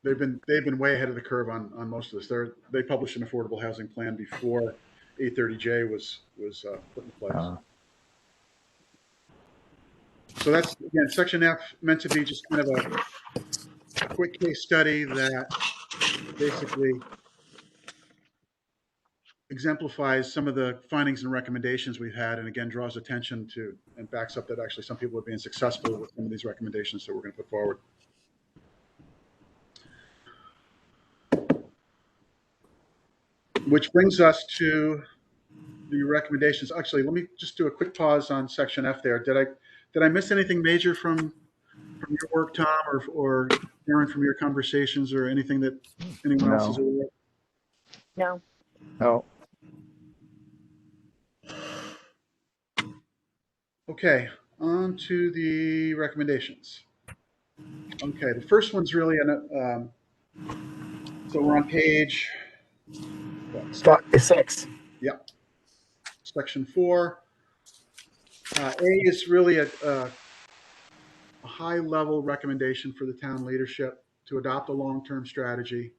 they've been way ahead of the curve on most of this. They published an affordable housing plan before 830J was put in place. So that's, again, section F, meant to be just kind of a quick case study that basically exemplifies some of the findings and recommendations we've had, and again draws attention to and backs up that actually some people are being successful with some of these recommendations that we're going to put forward. Which brings us to the recommendations. Actually, let me just do a quick pause on section F there. Did I miss anything major from your work, Tom, or Aaron, from your conversations, or anything that anyone else is aware of? No. No. Okay, on to the recommendations. Okay, the first one's really so we're on page 6. Yep. Section 4. A is really a high-level recommendation for the town leadership to adopt a long-term strategy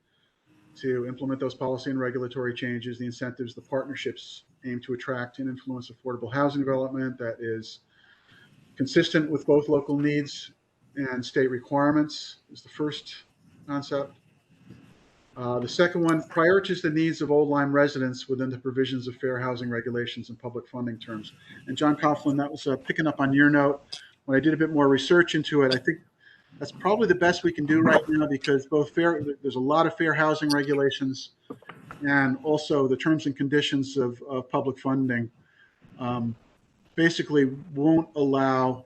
to implement those policy and regulatory changes, the incentives, the partnerships aim to attract and influence affordable housing development that is consistent with both local needs and state requirements is the first concept. The second one, prioritize the needs of Old Lyme residents within the provisions of fair housing regulations and public funding terms. And John Coughlin, that was picking up on your note. When I did a bit more research into it, I think that's probably the best we can do right now, because there's a lot of fair housing regulations, and also the terms and conditions of public funding basically won't allow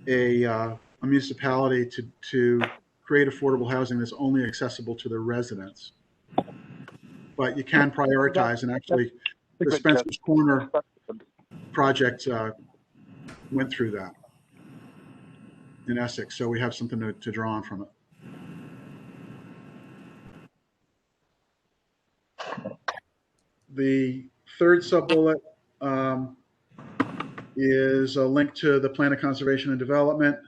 a municipality to create affordable housing that's only accessible to their residents. But you can prioritize, and actually the Spencer's Corner project went through that in Essex, so we have something to draw on from it. The third sub-bullet is a link to the Plan of Conservation and Development,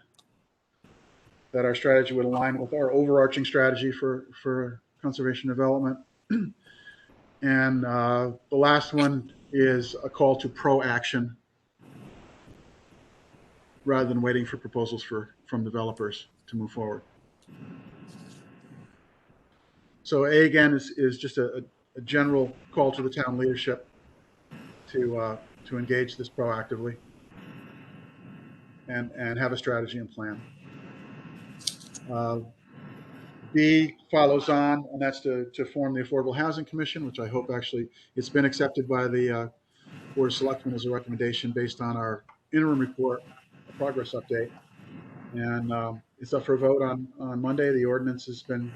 that our strategy would align with our overarching strategy for conservation development. And the last one is a call to proaction rather than waiting for proposals from developers to move forward. So A, again, is just a general call to the town leadership to engage this proactively and have a strategy and plan. B follows on, and that's to form the Affordable Housing Commission, which I hope actually it's been accepted by the Board of Selectmen as a recommendation based on our interim report, a progress update. And it's up for a vote on Monday. The ordinance has been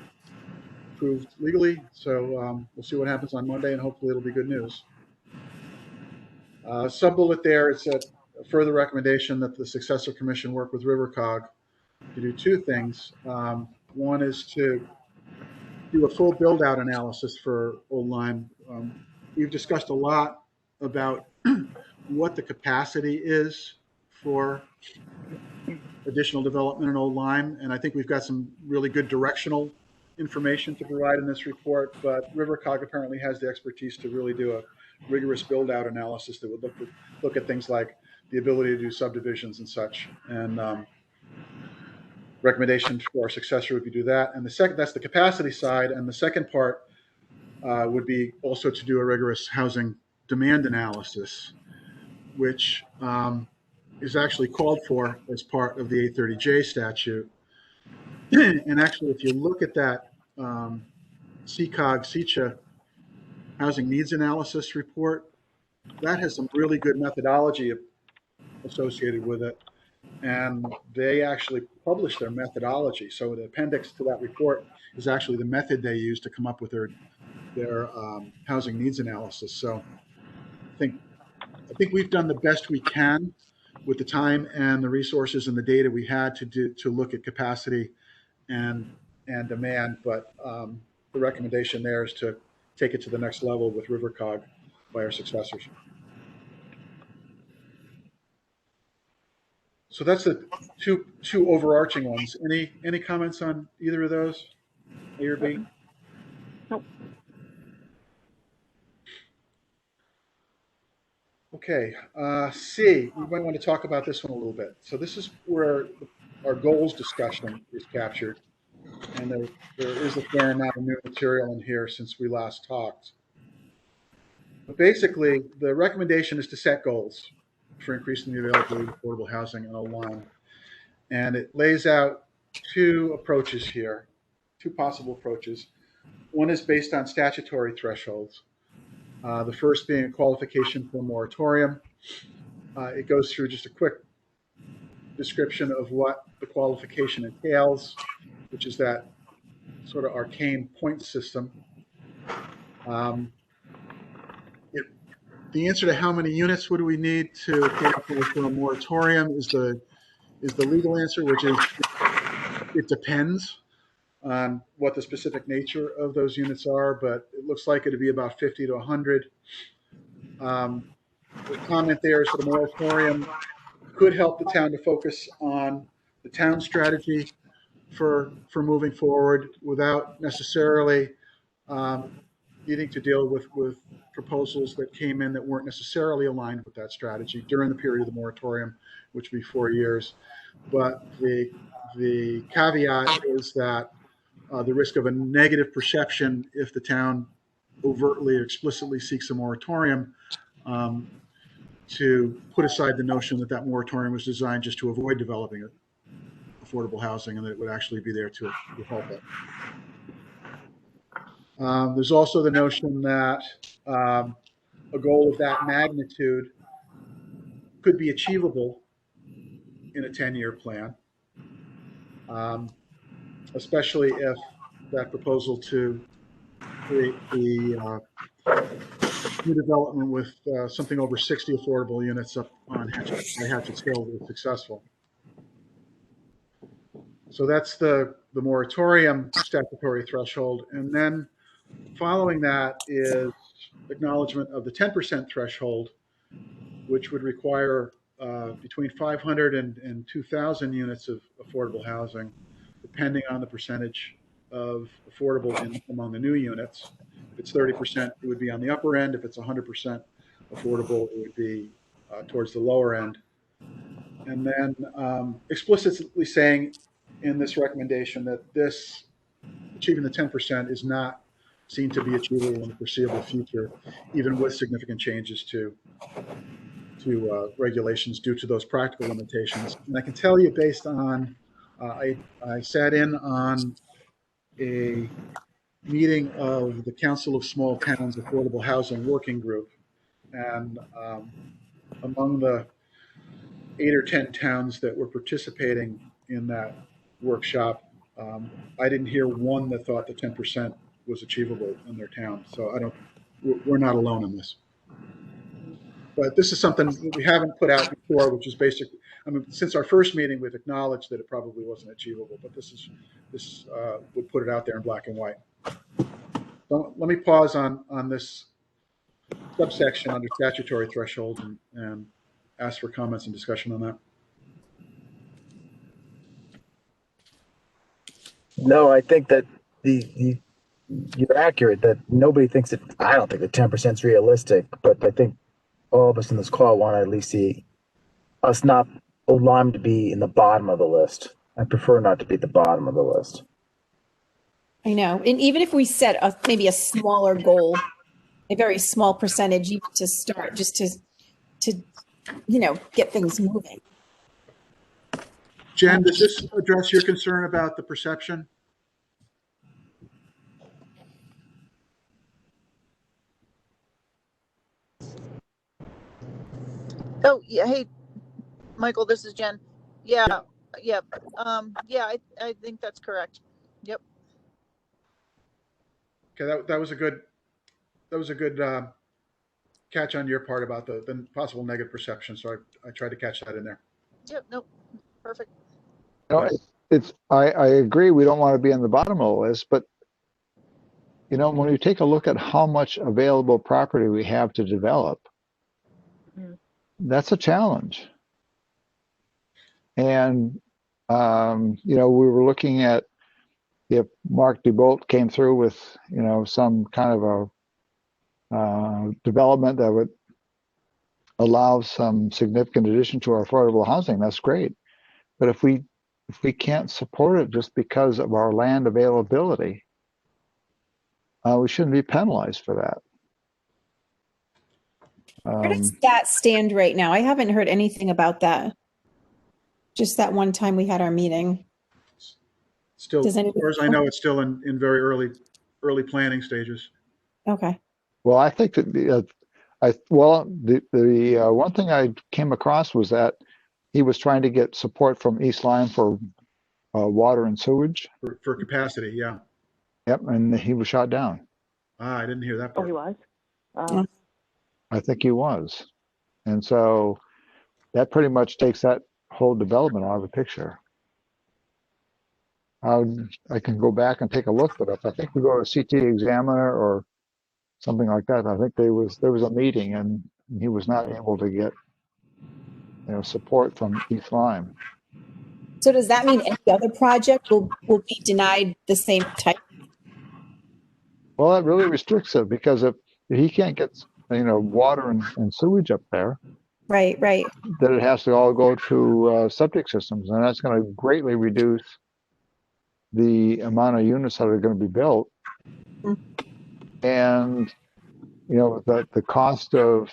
approved legally, so we'll see what happens on Monday, and hopefully it'll be good news. Sub-bullet there, it's a further recommendation that the successor commission work with RiverCog to do two things. One is to do a full build-out analysis for Old Lyme. We've discussed a lot about what the capacity is for additional development in Old Lyme, and I think we've got some really good directional information to provide in this report, but RiverCog apparently has the expertise to really do a rigorous build-out analysis that would look at things like the ability to do subdivisions and such. And recommendation for our successor would be do that. And the second, that's the capacity side. And the second part would be also to do a rigorous housing demand analysis, which is actually called for as part of the 830J statute. And actually, if you look at that CCOG-CCHA housing needs analysis report, that has some really good methodology associated with it. And they actually publish their methodology. So the appendix to that report is actually the method they use to come up with their housing needs analysis. So I think we've done the best we can with the time and the resources and the data we had to look at capacity and demand. But the recommendation there is to take it to the next level with RiverCog by our successors. So that's the two overarching ones. Any comments on either of those, A or B? Nope. Okay, C, we might want to talk about this one a little bit. So this is where our goals discussion is captured. And there is a fair amount of new material in here since we last talked. But basically, the recommendation is to set goals for increasing the availability of affordable housing in Old Lyme. And it lays out two approaches here, two possible approaches. One is based on statutory thresholds. The first being a qualification for a moratorium. It goes through just a quick description of what the qualification entails, which is that sort of arcane point system. The answer to how many units would we need to qualify for a moratorium is the legal answer, which is it depends on what the specific nature of those units are, but it looks like it'd be about 50 to 100. The comment there is that the moratorium could help the town to focus on the town strategy for moving forward without necessarily needing to deal with proposals that came in that weren't necessarily aligned with that strategy during the period of the moratorium, which would be 4 years. But the caveat is that the risk of a negative perception if the town overtly or explicitly seeks a moratorium to put aside the notion that that moratorium was designed just to avoid developing affordable housing and that it would actually be there to help it. There's also the notion that a goal of that magnitude could be achievable in a 10-year plan, especially if that proposal to create the new development with something over 60 affordable units up on Hatchet's Hill was successful. So that's the moratorium statutory threshold. And then following that is acknowledgement of the 10% threshold, which would require between 500 and 2,000 units of affordable housing, depending on the percentage of affordable among the new units. If it's 30%, it would be on the upper end. If it's 100% affordable, it would be towards the lower end. And then explicitly saying in this recommendation that this achieving the 10% is not seen to be achievable in the foreseeable future, even with significant changes to regulations due to those practical limitations. And I can tell you, based on I sat in on a meeting of the Council of Small Towns Affordable Housing Working Group, and among the 8 or 10 towns that were participating in that workshop, I didn't hear one that thought that 10% was achievable in their town. So we're not alone in this. But this is something that we haven't put out before, which is basically, I mean, since our first meeting, we've acknowledged that it probably wasn't achievable, but this would put it out there in black and white. So let me pause on this subsection under statutory thresholds and ask for comments and discussion on that. No, I think that you're accurate that nobody thinks that. I don't think that 10% is realistic, but I think all of us in this call want to at least see us not Lyme to be in the bottom of the list. I prefer not to be at the bottom of the list. I know. And even if we set maybe a smaller goal, a very small percentage, even to start, just to get things moving. Jen, does this address your concern about the perception? Oh, yeah. Hey, Michael, this is Jen. Yeah. Yeah. Yeah, I think that's correct. Yep. Okay, that was a good catch on your part about the possible negative perception. So I tried to catch that in there. Yep. Nope. Perfect. No, I agree. We don't want to be on the bottom of the list, but when you take a look at how much available property we have to develop, that's a challenge. And we were looking at if Mark DeBolt came through with some kind of a development that would allow some significant addition to our affordable housing, that's great. But if we can't support it just because of our land availability, we shouldn't be penalized for that. Where does that stand right now? I haven't heard anything about that. Just that one time we had our meeting. Still, as far as I know, it's still in very early planning stages. Okay. Well, I think that the one thing I came across was that he was trying to get support from East Lyme for water and sewage. For capacity, yeah. Yep, and he was shot down. I didn't hear that part. Oh, he was? I think he was. And so that pretty much takes that whole development out of the picture. I can go back and take a look, but if I think we go to CT Examiner or something like that, I think there was a meeting and he was not able to get support from East Lyme. So does that mean any other project will be denied the same type? Well, that really restricts it, because if he can't get water and sewage up there, right, then it has to all go to septic systems, and that's going to greatly reduce the amount of units that are going to be built. And the cost of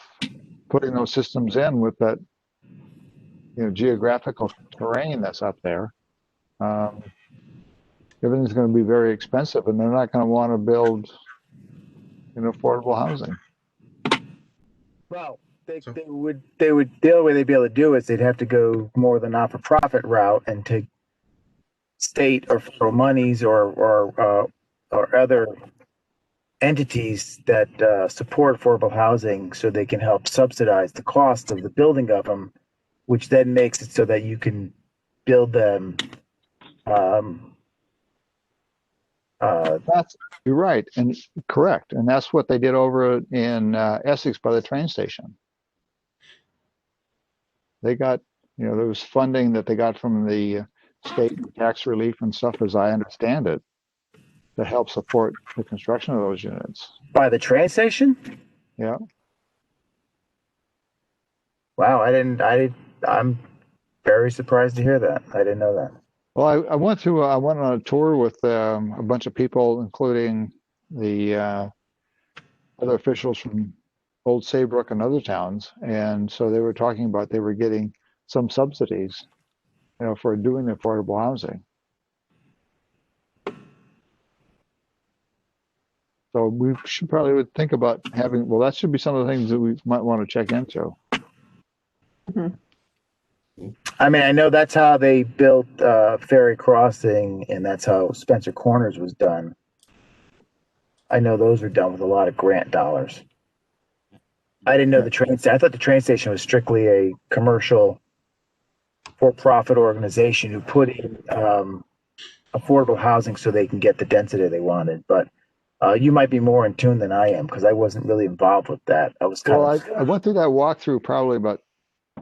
putting those systems in with that geographical terrain that's up there, everything's going to be very expensive, and they're not going to want to build affordable housing. Well, the only way they'd be able to do it is they'd have to go more the not-for-profit route and take state or federal monies or other entities that support affordable housing, so they can help subsidize the cost of the building of them, which then makes it so that you can build them. You're right and correct, and that's what they did over in Essex by the train station. They got, there was funding that they got from the state tax relief and stuff, as I understand it, to help support the construction of those units. By the train station? Yeah. Wow, I'm Very surprised to hear that. I didn't know that. Well, I went on a tour with a bunch of people, including the other officials from Old Saybrook and other towns, and so they were talking about they were getting some subsidies, for doing the affordable housing. So we should probably would think about having. Well, that should be some of the things that we might want to check into. I mean, I know that's how they built Ferry Crossing, and that's how Spencer Corners was done. I know those were done with a lot of grant dollars. I didn't know I thought the train station was strictly a commercial for-profit organization who put in affordable housing so they can get the density they wanted. But you might be more in tune than I am because I wasn't really involved with that. I was kind of. I went through that walkthrough probably about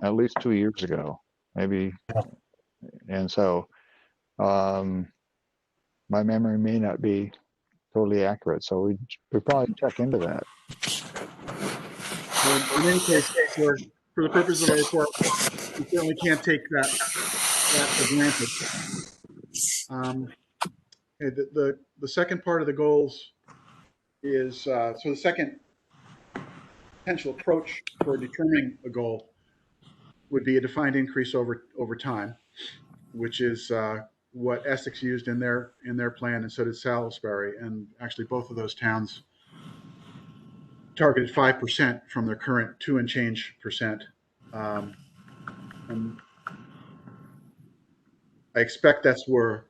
at least 2 years ago, maybe. And so my memory may not be totally accurate. So we probably check into that. In any case, for the purpose of our report, we certainly can't take that for granted. The second part of the goals is, so the second potential approach for determining a goal would be a defined increase over time, which is what Essex used in their plan, and so did Salisbury. And actually, both of those towns targeted 5% from their current 2 and change percent. And I expect that's where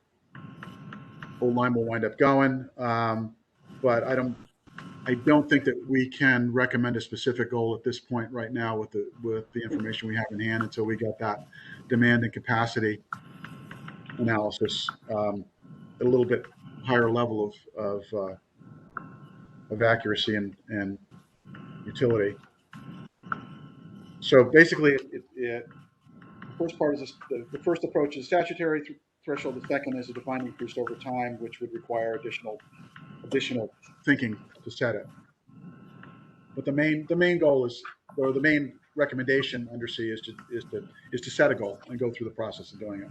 Old Lyme will wind up going, but I don't think that we can recommend a specific goal at this point right now with the information we have in hand until we get that demand and capacity analysis at a little bit higher level of accuracy and utility. So basically, the first part is the first approach is statutory threshold. The second is a defined increase over time, which would require additional thinking to set it. But the main goal is, or the main recommendation under C is to set a goal and go through the process of doing it.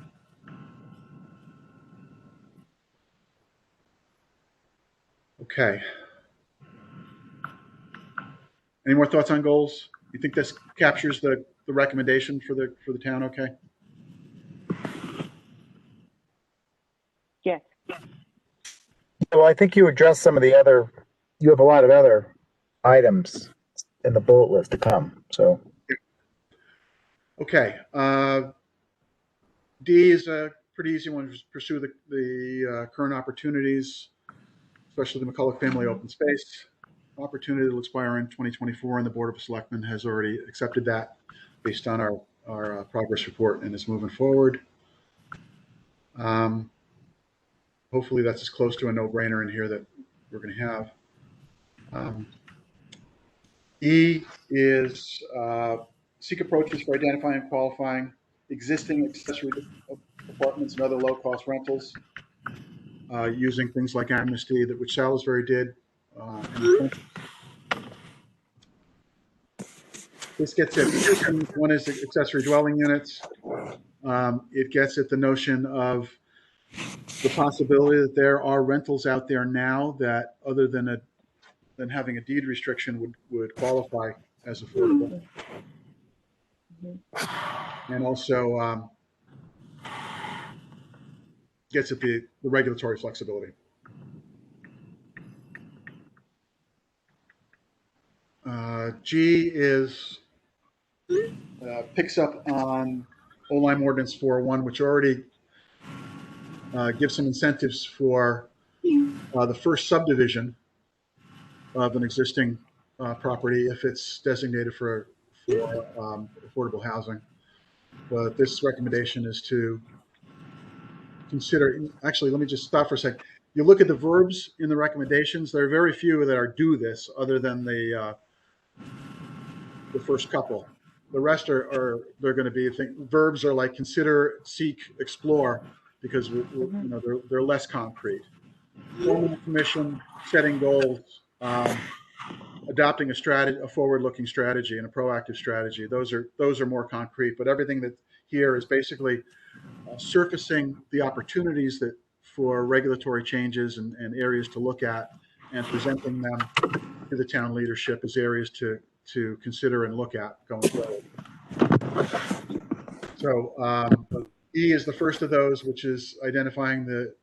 Okay. Any more thoughts on goals? You think this captures the recommendation for the town? Okay. Yes. Well, I think you addressed some of the other. You have a lot of other items in the bullet list to come. So. Okay. D is a pretty easy one to pursue the current opportunities, especially the McCulloch Family Open Space opportunity that will expire in 2024, and the Board of Selectmen has already accepted that based on our progress report and is moving forward. Hopefully that's as close to a no-brainer in here that we're going to have. E is seek approaches for identifying and qualifying existing accessory apartments and other low-cost rentals using things like amnesty, which Salisbury did. This gets at two things. One is accessory dwelling units. It gets at the notion of the possibility that there are rentals out there now that, other than having a deed restriction, would qualify as affordable. And also gets at the regulatory flexibility. G is picks up on Old Lyme Ordinance 401, which already gives some incentives for the first subdivision of an existing property if it's designated for affordable housing. But this recommendation is to consider. Actually, let me just stop for a second. You look at the verbs in the recommendations. There are very few that are do this, other than the first couple. The rest they're going to be verbs are like consider, seek, explore, because they're less concrete. Forming a commission, setting goals, adopting a strategy, a forward-looking strategy and a proactive strategy. Those are more concrete, but everything that here is basically surfacing the opportunities that for regulatory changes and areas to look at, and presenting them to the town leadership as areas to consider and look at going forward. So E is the first of those, which is identifying the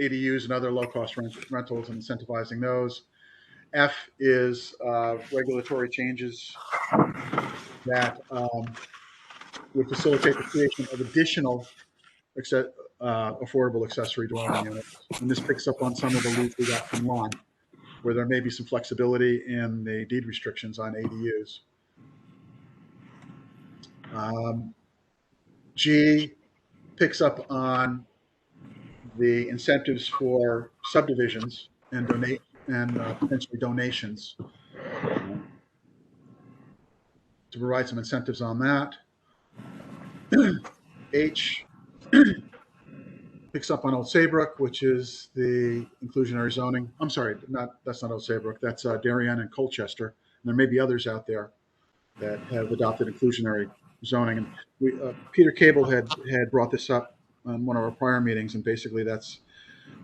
ADUs and other low-cost rentals and incentivizing those. F is regulatory changes that would facilitate the creation of additional affordable accessory dwelling units. And this picks up on some of the loop we got from Lon, where there may be some flexibility in the deed restrictions on ADUs. G picks up on the incentives for subdivisions and potentially donations, to provide some incentives on that. H picks up on Old Saybrook, which is the inclusionary zoning. I'm sorry, that's not Old Saybrook. That's Darien and Colchester. And there may be others out there that have adopted inclusionary zoning. And Peter Cable had brought this up on one of our prior meetings, and basically that's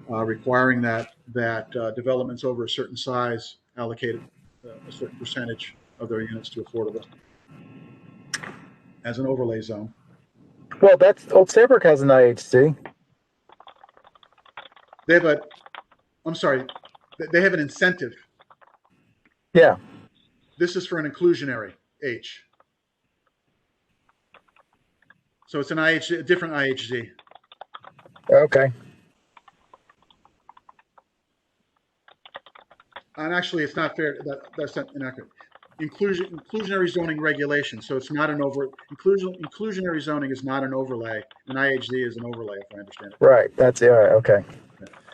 requiring that developments over a certain size allocate a certain percentage of their units to affordable as an overlay zone. Well, that's Old Saybrook has an IHC. They have they have an incentive. Yeah. This is for an inclusionary H. So it's an IHC, a different IHZ. Okay. And actually, it's not fair. That's not inaccurate. Inclusionary zoning regulation. So it's not an inclusionary zoning is not an overlay. An IHZ is an overlay, if I understand it. Right. That's all right. Okay.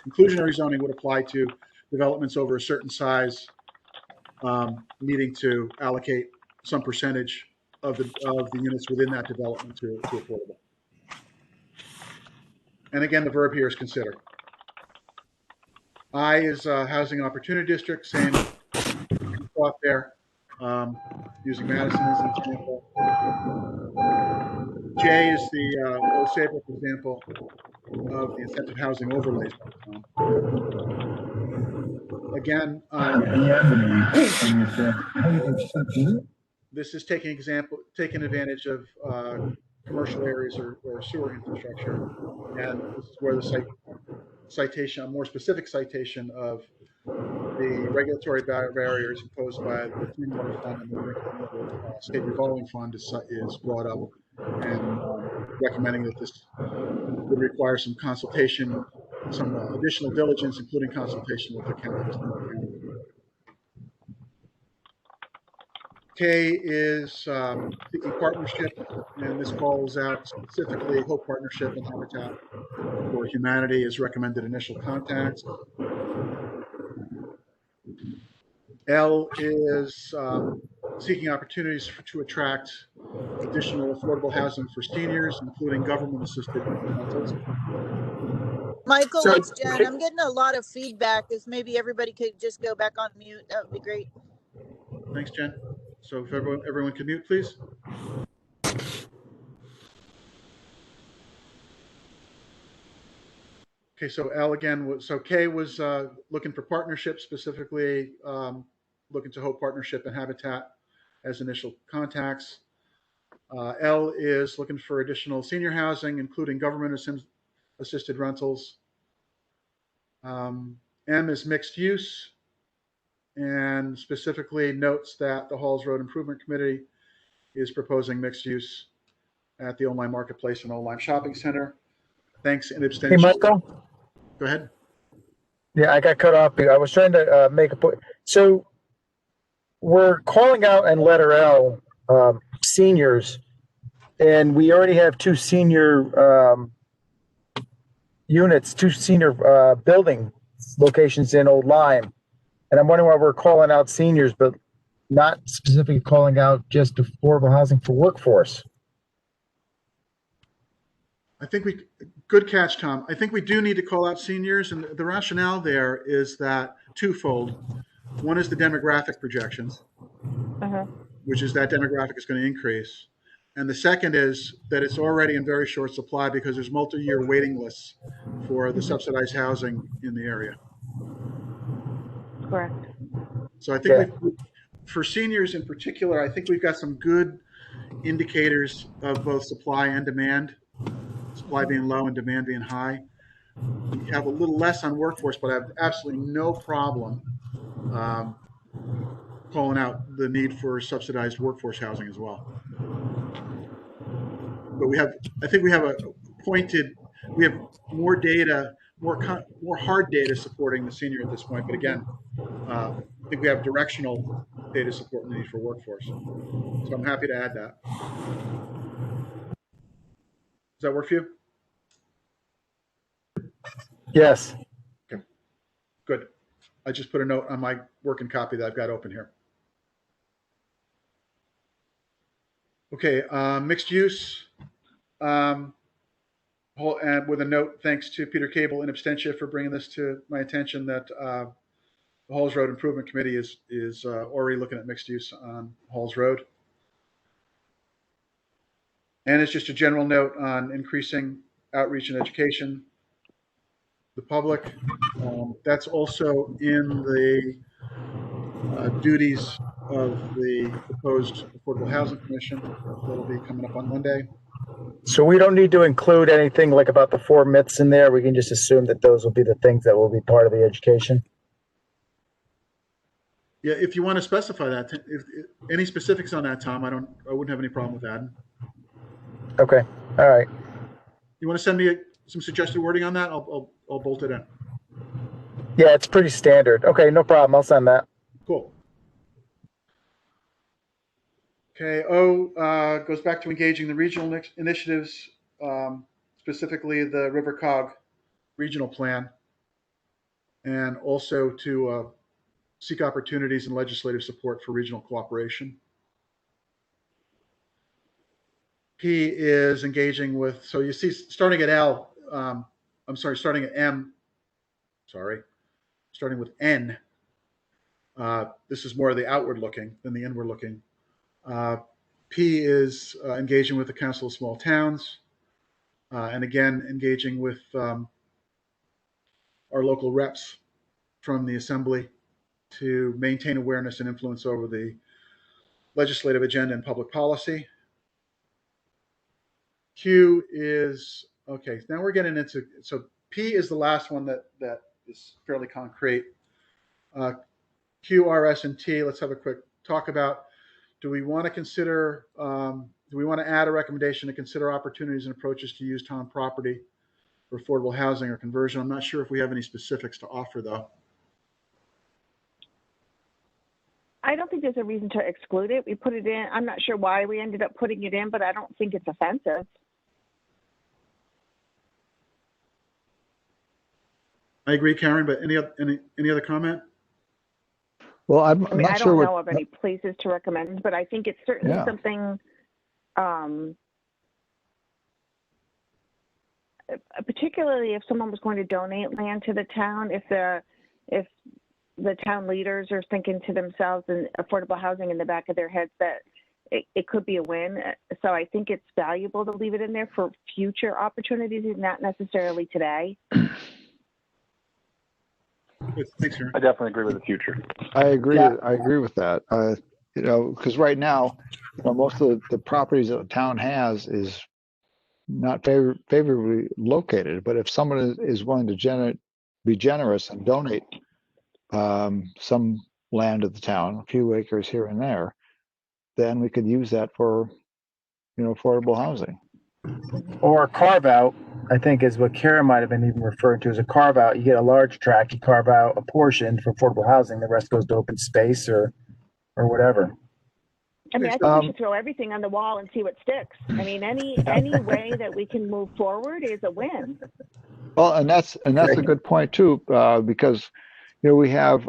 Inclusionary zoning would apply to developments over a certain size, needing to allocate some percentage of the units within that development to affordable. And again, the verb here is consider. I is housing opportunity district, same thought there, using Madison as an example. J is the Old Saybrook example of the incentive housing overlays. Again, this is taking advantage of commercial areas or sewer infrastructure, and this is where the citation, a more specific citation of the regulatory barriers imposed by the Clean Water Fund and the State Revolving Fund is brought up, and recommending that this would require some consultation, some additional diligence, including consultation with the county. K is seeking partnership, and this calls out specifically Hope Partnership and Habitat for Humanity as recommended initial contacts. L is seeking opportunities to attract additional affordable housing for seniors, including government-assisted rentals. Michael, So- it's Jen. I'm getting a lot of feedback. If maybe everybody could just go back on mute, that would be great. Thanks, Jen. So if everyone can mute, please. Okay, so L again, so K was looking for partnership, specifically looking to Hope Partnership and Habitat as initial contacts. L is looking for additional senior housing, including government-assisted rentals. M is mixed use, and specifically notes that the Halls Road Improvement Committee is proposing mixed use at the online marketplace and online shopping center. Thanks in Hey, abstention. Michael. Go ahead. Yeah, I got cut off. I was trying to make a point. So we're calling out in letter L seniors, and we already have two senior units, two senior building locations in Old Lyme. And I'm wondering why we're calling out seniors, but not specifically calling out just affordable housing for workforce. I think good catch, Tom. I think we do need to call out seniors, and the rationale there is that twofold. One is the demographic projections, Uh-huh. which is that demographic is going to increase. And the second is that it's already in very short supply because there's multi-year waiting lists for the subsidized housing in the area. Correct. So I think Yeah. for seniors in particular, I think we've got some good indicators of both supply and demand, supply being low and demand being high. We have a little less on workforce, but I have absolutely no problem calling out the need for subsidized workforce housing as well. But I think we have we have more data, more hard data supporting the senior at this point. But again, I think we have directional data supporting the need for workforce. So I'm happy to add that. Does that work for you? Yes. Okay, good. I just put a note on my working copy that I've got open here. Okay, mixed use. And with a note, thanks to Peter Cable and Abstentia for bringing this to my attention, that the Halls Road Improvement Committee is already looking at mixed use on Halls Road. And it's just a general note on increasing outreach and education, the public. That's also in the duties of the proposed Affordable Housing Commission that'll be coming up on Monday. So we don't need to include anything like about the 4 myths in there. We can just assume that those will be the things that will be part of the education. Yeah, if you want to specify that, if any specifics on that, Tom, I wouldn't have any problem with that. Okay. All right. You want to send me some suggested wording on that? I'll bolt it in. Yeah, it's pretty standard. Okay, no problem. I'll send that. Cool. Okay. Goes back to engaging the regional initiatives, specifically the River Cog regional plan, and also to seek opportunities and legislative support for regional cooperation. P is engaging with, so you see, starting at starting at M, starting with N. This is more of the outward looking than the inward looking. P is engaging with the Council of Small Towns, and again, engaging with our local reps from the Assembly to maintain awareness and influence over the legislative agenda and public policy. Q is, okay, now we're getting into, so P is the last one that is fairly concrete. Q, R, S, and T, let's have a quick talk about. Do we want to consider, do we want to add a recommendation to consider opportunities and approaches to use town property for affordable housing or conversion? I'm not sure if we have any specifics to offer, though. I don't think there's a reason to exclude it. We put it in. I'm not sure why we ended up putting it in, but I don't think it's offensive. I agree, Karen, but any other comment? Well, I'm I mean, not I sure don't what. know of any places to recommend, but I think it's certainly Yeah. something, particularly if someone was going to donate land to the town, if the town leaders are thinking to themselves and affordable housing in the back of their heads that it could be a win. So I think it's valuable to leave it in there for future opportunities, not necessarily today. Thanks, Karen. I definitely agree with the future. I agree. Yeah. I agree with that. Because right now, most of the properties that the town has is not favorably located. But if someone is willing to be generous and donate some land to the town, a few acres here and there, then we could use that for, affordable housing. Or a carve out, I think is what Karen might have been even referring to as a carve out. You get a large tract, you carve out a portion for affordable housing, the rest goes to open space or whatever. I mean, I think we should throw everything on the wall and see what sticks. I mean, any way that we can move forward is a win. Well, and that's a good point too, because I've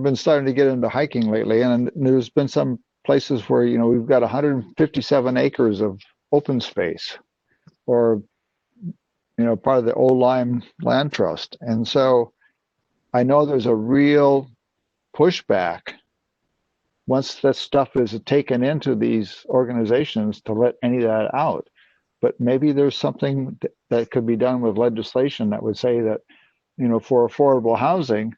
been starting to get into hiking lately, and there's been some places where we've got 157 acres of open space, or part of the Old Lyme Land Trust, and so I know there's a real pushback once that stuff is taken into these organizations to let any of that out. But maybe there's something that could be done with legislation that would say that, you know, for affordable housing,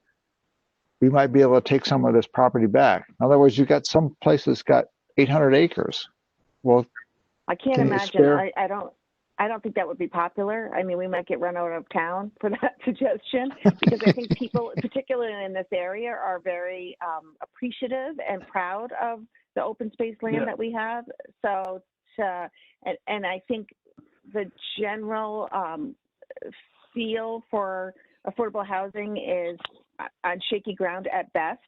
we might be able to take some of this property back. In other words, you got some places got 800 acres. Well, I can't can you imagine. spare- I don't think that would be popular. I mean, we might get run out of town for that suggestion because I think people, particularly in this area, are very appreciative and proud of the open space land that we have. So, and I think the general feel for affordable housing is on shaky ground at best.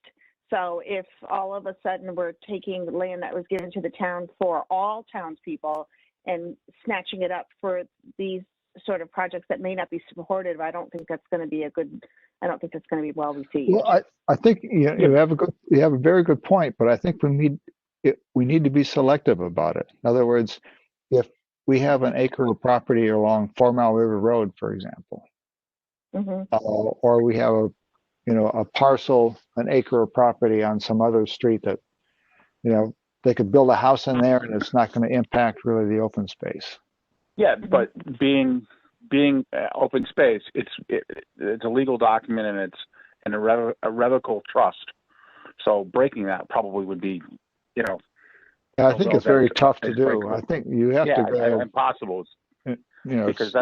So if all of a sudden we're taking land that was given to the town for all townspeople and snatching it up for these sort of projects that may not be supported, I don't think that's going to be I don't think that's going to be well received. Well, I think you have a very good point, but I think we need to be selective about it. In other words, if we have an acre of property along 4 Mile River Road, for example, or we have a parcel, an acre of property on some other street that, you know, they could build a house in there and it's not going to impact really the open space. Yeah, but being open space, it's a legal document and it's an irrevocable trust. So breaking that probably would be, you know. I think it's very tough to do. I think you have to go. Impossible. You know, because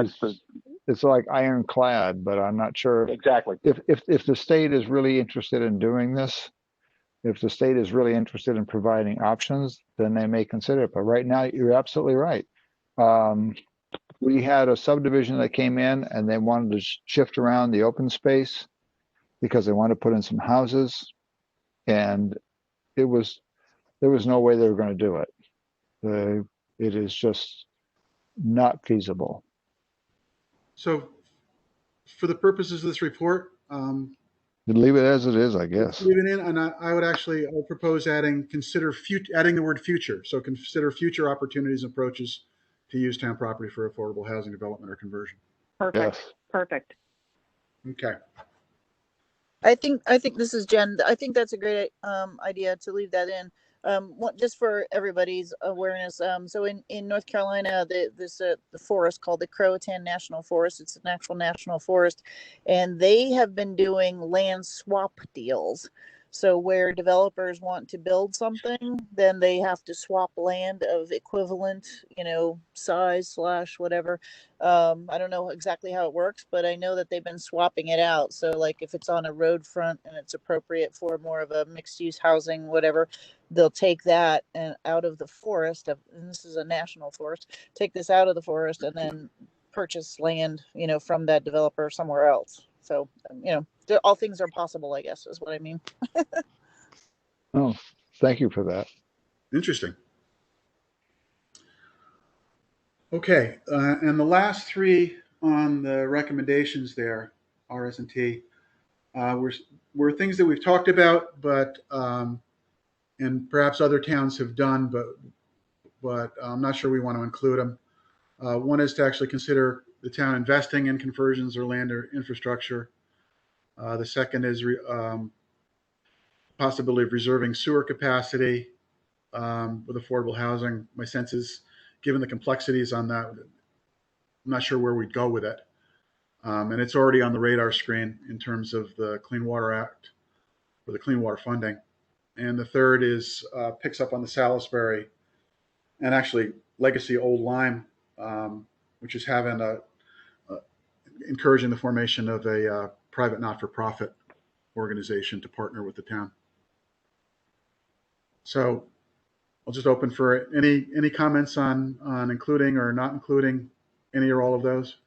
it's like ironclad, but I'm not sure exactly if the state is really interested in doing this. If the state is really interested in providing options, then they may consider it. But right now, you're absolutely right. We had a subdivision that came in and they wanted to shift around the open space because they wanted to put in some houses, and there was no way they were going to do it. It is just not feasible. So for the purposes of this report, Leave it as it is, I guess. leave it in, and I would propose adding the word future. So consider future opportunities and approaches to use town property for affordable housing development or conversion. Perfect. Yes. Perfect. Okay. I think this is Jen. I think that's a great idea to leave that in. Just for everybody's awareness. So in North Carolina, the forest called the Croatan National Forest. It's an actual national forest, and they have been doing land swap deals. So where developers want to build something, then they have to swap land of equivalent, size / whatever. I don't know exactly how it works, but I know that they've been swapping it out. So like if it's on a road front and it's appropriate for more of a mixed use housing, whatever, they'll take that and out of the forest, and this is a national forest, take this out of the forest and then purchase land, from that developer somewhere else. So, all things are possible, I guess, is what I mean. Oh, thank you for that. Interesting. Okay, and the last three on the recommendations there, RS and T, were things that we've talked about, but and perhaps other towns have done, but I'm not sure we want to include them. One is to actually consider the town investing in conversions or land or infrastructure. The second is possibility of reserving sewer capacity with affordable housing. My sense is, given the complexities on that, I'm not sure where we'd go with it. And it's already on the radar screen in terms of the Clean Water Act or the clean water funding. And the third is picks up on the Salisbury and actually Legacy Old Lyme, which is encouraging the formation of a private not-for-profit organization to partner with the town. So I'll just open for any comments on including or not including any or all of those.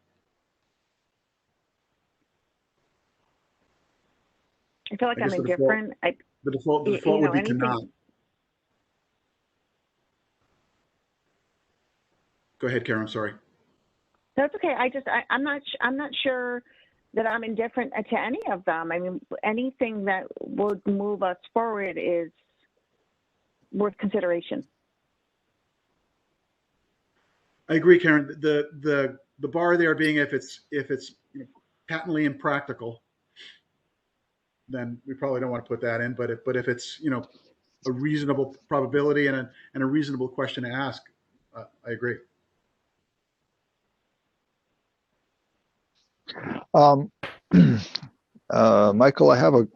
I feel like I I'm guess indifferent. The default would be anything, to not. Go ahead, Karen. I'm sorry. That's okay. I'm not sure that I'm indifferent to any of them. I mean, anything that would move us forward is worth consideration. I agree, Karen. The bar there being if it's patently impractical, then we probably don't want to put that in. But if it's, a reasonable probability and a reasonable question to ask, I agree. Michael, I have a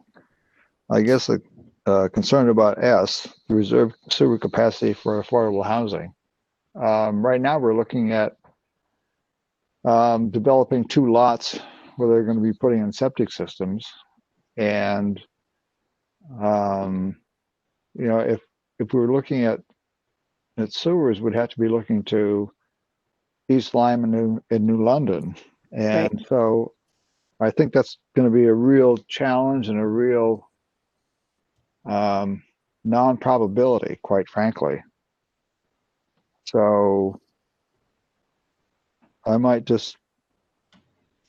concern about S, the reserve sewer capacity for affordable housing. Right now, we're looking at developing 2 lots where they're going to be putting in septic systems, and if we were looking at sewers, we'd have to be looking to East Lyme and New London, and Right. so I think that's going to be a real challenge and a real non-probability, quite frankly. So I might just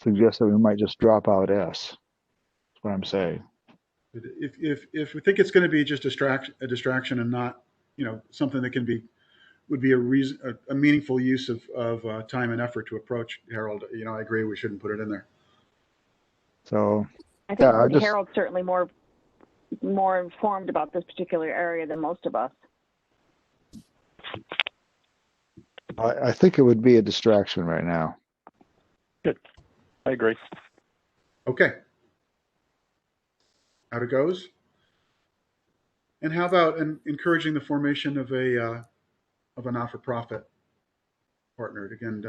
suggest that we might just drop out S. That's what I'm saying. If we think it's going to be just a distraction and not, something that would be a meaningful use of time and effort to approach, Harold, I agree we shouldn't put it in there. So I think yeah, Harold's certainly more informed about this particular area than most of us. I think it would be a distraction right now. Good. I agree. Okay. Out it goes. And how about encouraging the formation of a not-for-profit partner? Again,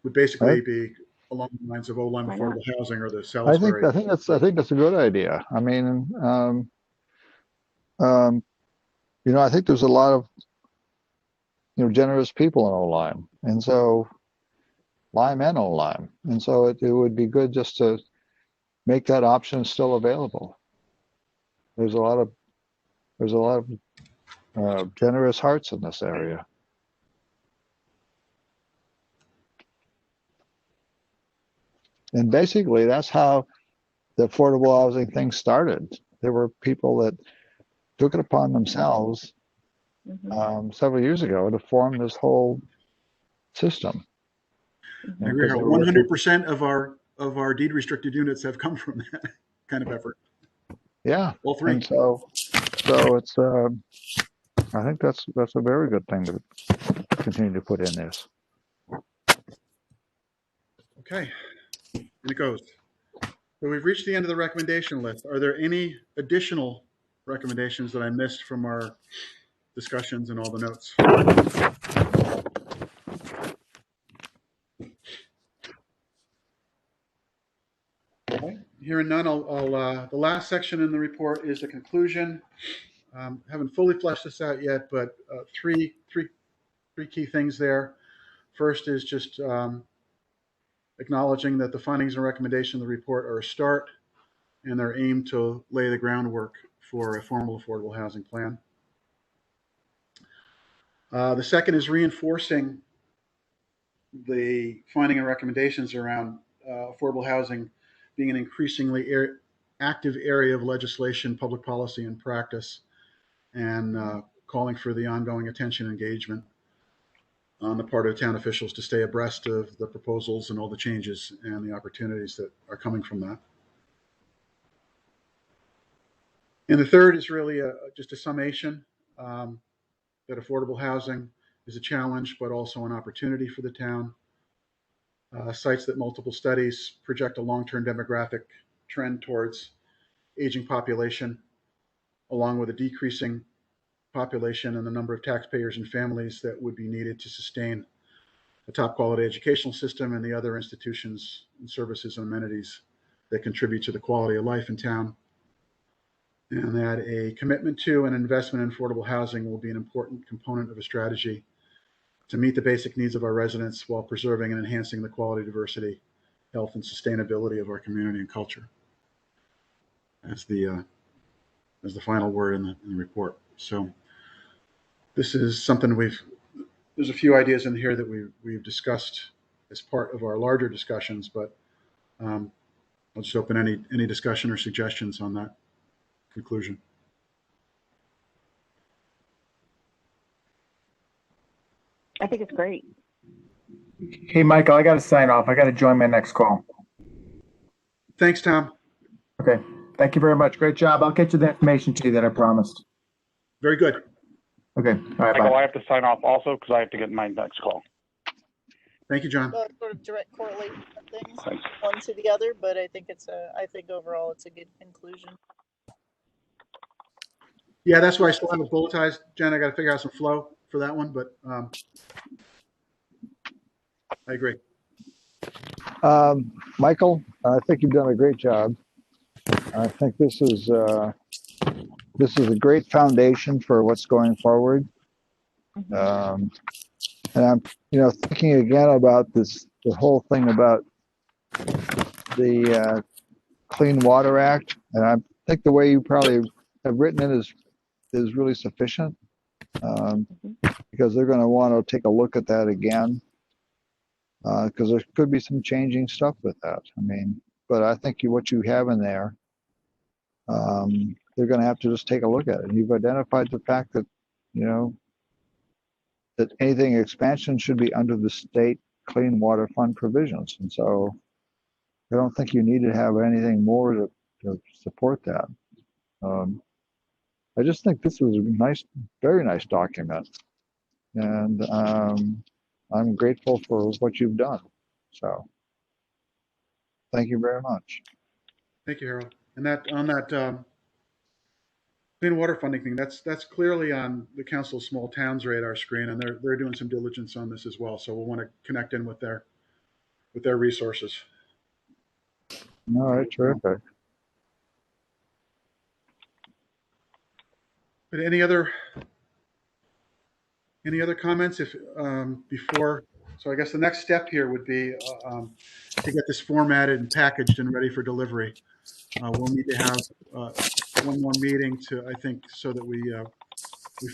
would basically be along the lines of Lyme Affordable Housing or the Salisbury. I think that's a good idea. I mean, I think there's a lot of generous people in Lyme, and so Lyme and Lyme, and so it would be good just to make that option still available. There's a lot of generous hearts in this area. And basically, that's how the affordable housing thing started. There were people that took it upon themselves several years ago to form this whole system. I agree. 100% of our deed restricted units have come from that kind of effort. Yeah, all 3. And so it's I think that's a very good thing to continue to put in this. Okay, and it goes. So we've reached the end of the recommendation list. Are there any additional recommendations that I missed from our discussions and all the notes? Okay. Hearing none, the last section in the report is the conclusion. Haven't fully fleshed this out yet, but three key things there. First is just acknowledging that the findings and recommendations of the report are a start, and they're aimed to lay the groundwork for a formal affordable housing plan. The second is reinforcing the finding and recommendations around affordable housing being an increasingly active area of legislation, public policy, and practice, and calling for the ongoing attention and engagement on the part of town officials to stay abreast of the proposals and all the changes and the opportunities that are coming from that. And the third is really just a summation that affordable housing is a challenge, but also an opportunity for the town. Cites that multiple studies project a long-term demographic trend towards aging population, along with a decreasing population and the number of taxpayers and families that would be needed to sustain a top quality educational system and the other institutions and services and amenities that contribute to the quality of life in town. And that a commitment to and investment in affordable housing will be an important component of a strategy to meet the basic needs of our residents while preserving and enhancing the quality, diversity, health, and sustainability of our community and culture. That's the final word in the report. So this is something there's a few ideas in here that we've discussed as part of our larger discussions, but I'll just open any discussion or suggestions on that conclusion. I think it's great. Hey, Michael, I got to sign off. I got to join my next call. Thanks, Tom. Okay. Thank you very much. Great job. I'll get you the information to you that I promised. Very good. Okay. All right. Michael, Bye. I have to sign off also because I have to get my next call. Thank you, John. Sort of direct correlate things Thanks. one to the other, but I think I think overall it's a good conclusion. Yeah, that's why I still have it bulletized, Jen. I got to figure out some flow for that one, but I agree. Michael, I think you've done a great job. I think this is a great foundation for what's going forward. And I'm, thinking again about the whole thing about the Clean Water Act, and I think the way you probably have written it is really sufficient, because they're going to want to take a look at that again, because there could be some changing stuff with that. I mean, but I think what you have in there, they're going to have to just take a look at it. You've identified the fact that, that anything expansion should be under the state clean water fund provisions. And so I don't think you need to have anything more to support that. I just think this was a nice, very nice document. And I'm grateful for what you've done. So thank you very much. Thank you, Harold. And that on that clean water funding thing, that's clearly on the Council of Small Towns radar screen, and they're doing some diligence on this as well. So we'll want to connect in with their resources. All right, terrific. But any other comments? If before, so I guess the next step here would be to get this formatted and packaged and ready for delivery. We'll need to have one more meeting I think, so that we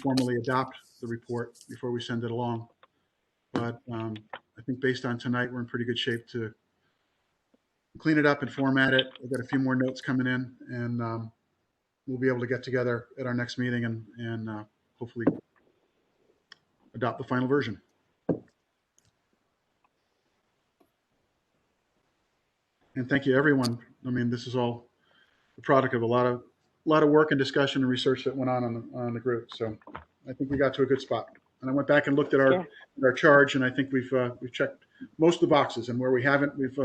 formally adopt the report before we send it along. But I think based on tonight, we're in pretty good shape to clean it up and format it. We've got a few more notes coming in, and we'll be able to get together at our next meeting and hopefully adopt the final version. And thank you, everyone. I mean, this is all the product of a lot of work and discussion and research that went on the group. So I think we got to a good spot. And I went back and looked at our charge, and I think we've checked most of the boxes. And where we haven't, we've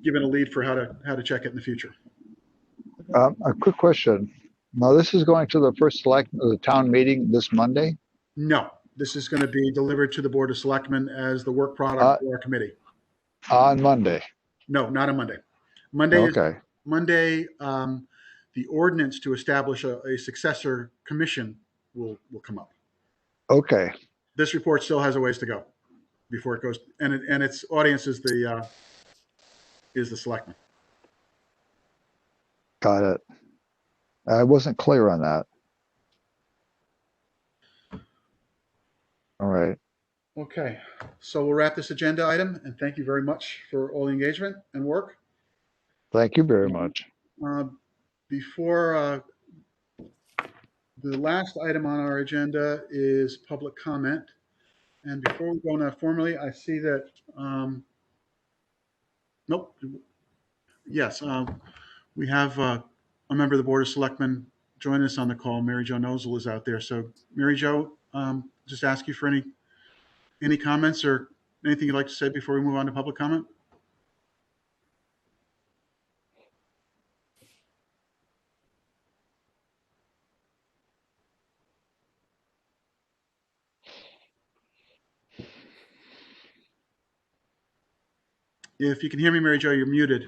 given a lead for how to check it in the future. A quick question. Now, this is going to the first the town meeting this Monday? No, this is going to be delivered to the Board of Selectmen as the work product for our committee. On Monday? No, not on Monday. Monday, the ordinance to establish a successor commission will come up. Okay. This report still has a ways to go before it goes, and its audience is the selectmen. Got it. I wasn't clear on that. All right. Okay, so we'll wrap this agenda item, and thank you very much for all the engagement and work. Thank you very much. Before the last item on our agenda is public comment. And before we go now formally, I see that, nope. Yes, we have a member of the Board of Selectmen joining us on the call. Mary Jo Nozel is out there. So Mary Jo, just ask you for any comments or anything you'd like to say before we move on to public comment? If you can hear me, Mary Jo, you're muted.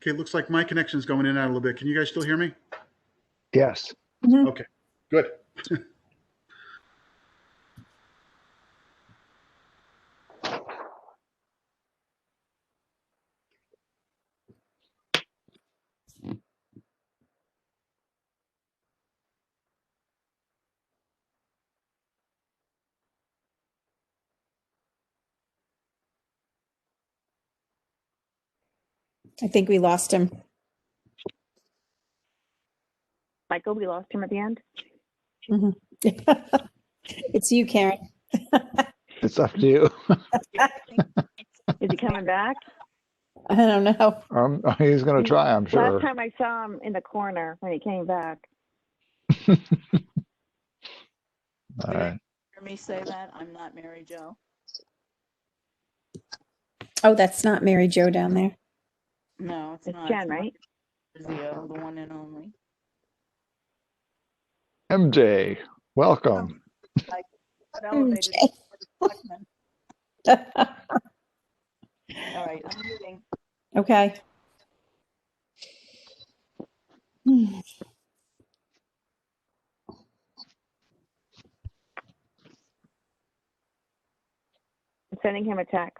Okay, it looks like my connection's going in and out a little bit. Can you guys still hear me? Yes. Mhm. Okay, good. I think we lost him. Michael, we lost him at the end. It's you, Karen. It's up to you. Is he coming back? I don't know. He's going to try, I'm sure. Last time I saw him in the corner when he came back. All right. Hear me say that? I'm not Mary Jo. Oh, that's not Mary Jo down there. No, it's It's not. Jen, right? Brazil, the one and only. MJ, welcome. Elevated Okay. selectmen. All right, I'm moving. Okay. I'm sending him a text.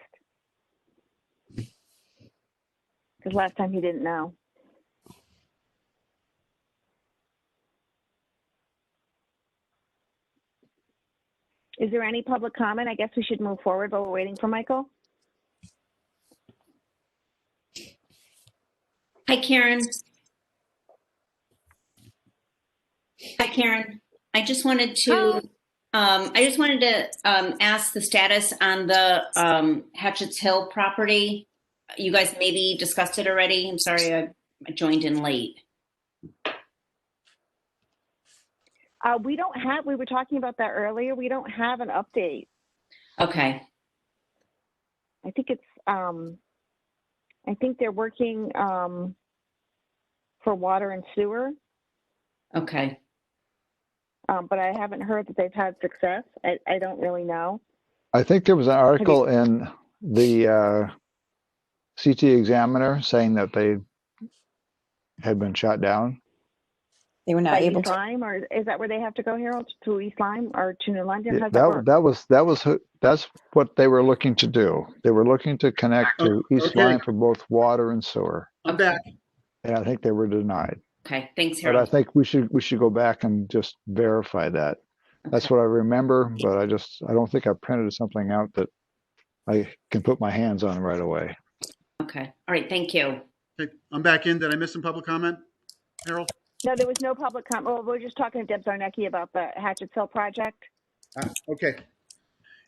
Because last time he didn't know. Is there any public comment? I guess we should move forward, but we're waiting for Michael. Hi, Karen. Hi, Karen. I just wanted to ask the status on the Hatchett's Hill property. You guys maybe discussed it already. I'm sorry, I joined in late. We were talking about that earlier. We don't have an update. Okay. I think it's, I think they're working for water and sewer, Okay. but I haven't heard that they've had success. I don't really know. I think there was an article in the CT Examiner saying that they had been shut down. They were not By able East to. Lyme, or is that where they have to go, Harold? To East Lyme or to New London? How's that work? That's what they were looking to do. They were looking to connect to East Okay. Lyme for both water and sewer. I'm back. And I think they were denied. Okay. Thanks, But I Harold. think we should go back and just verify that. That's what I remember, but I don't think I printed something out that I can put my hands on right away. Okay. All right. Thank you. Okay, I'm back in. Did I miss some public comment, Harold? No, there was no public comment. Well, we're just talking to Deb Zarnecki about the Hatchet Hill project. Okay.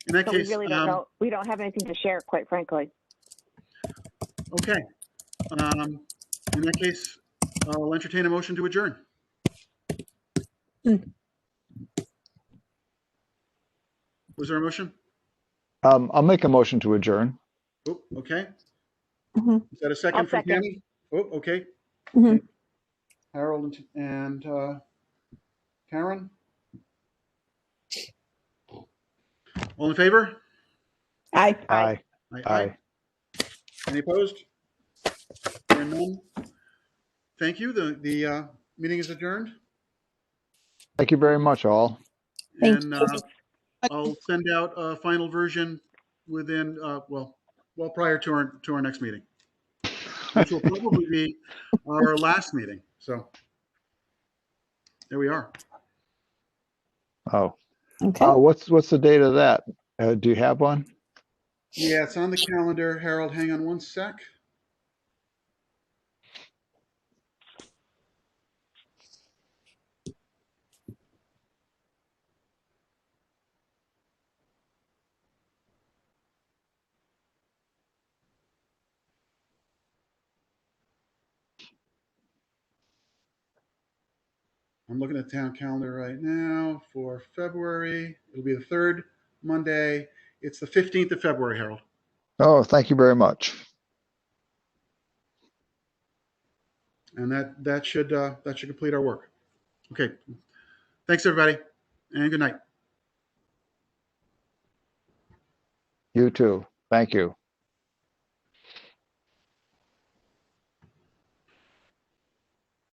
In that So we case, really don't know. We don't have anything to share, quite frankly. okay. In that case, I'll entertain a motion to adjourn. Was there a motion? I'll make a motion to adjourn. Oh, okay. Mhm. Is that a second I'll from second. Tammy? Oh, okay. Mhm. Harold and Karen? All in favor? Aye. Aye. Aye. Any opposed? Hearing none. Thank you. The meeting is adjourned. Thank you very much, all. Thank And you. I'll send out a final version within, well, prior to our next meeting, which will probably be our last meeting. So there we are. Oh, Okay. what's the date of that? Do you have one? Yeah, it's on the calendar. Harold, hang on one sec. I'm looking at the town calendar right now for February. It'll be the third Monday. It's the 15th of February, Harold. Oh, thank you very much. And that should complete our work. Okay. Thanks, everybody, and good night. You too. Thank you.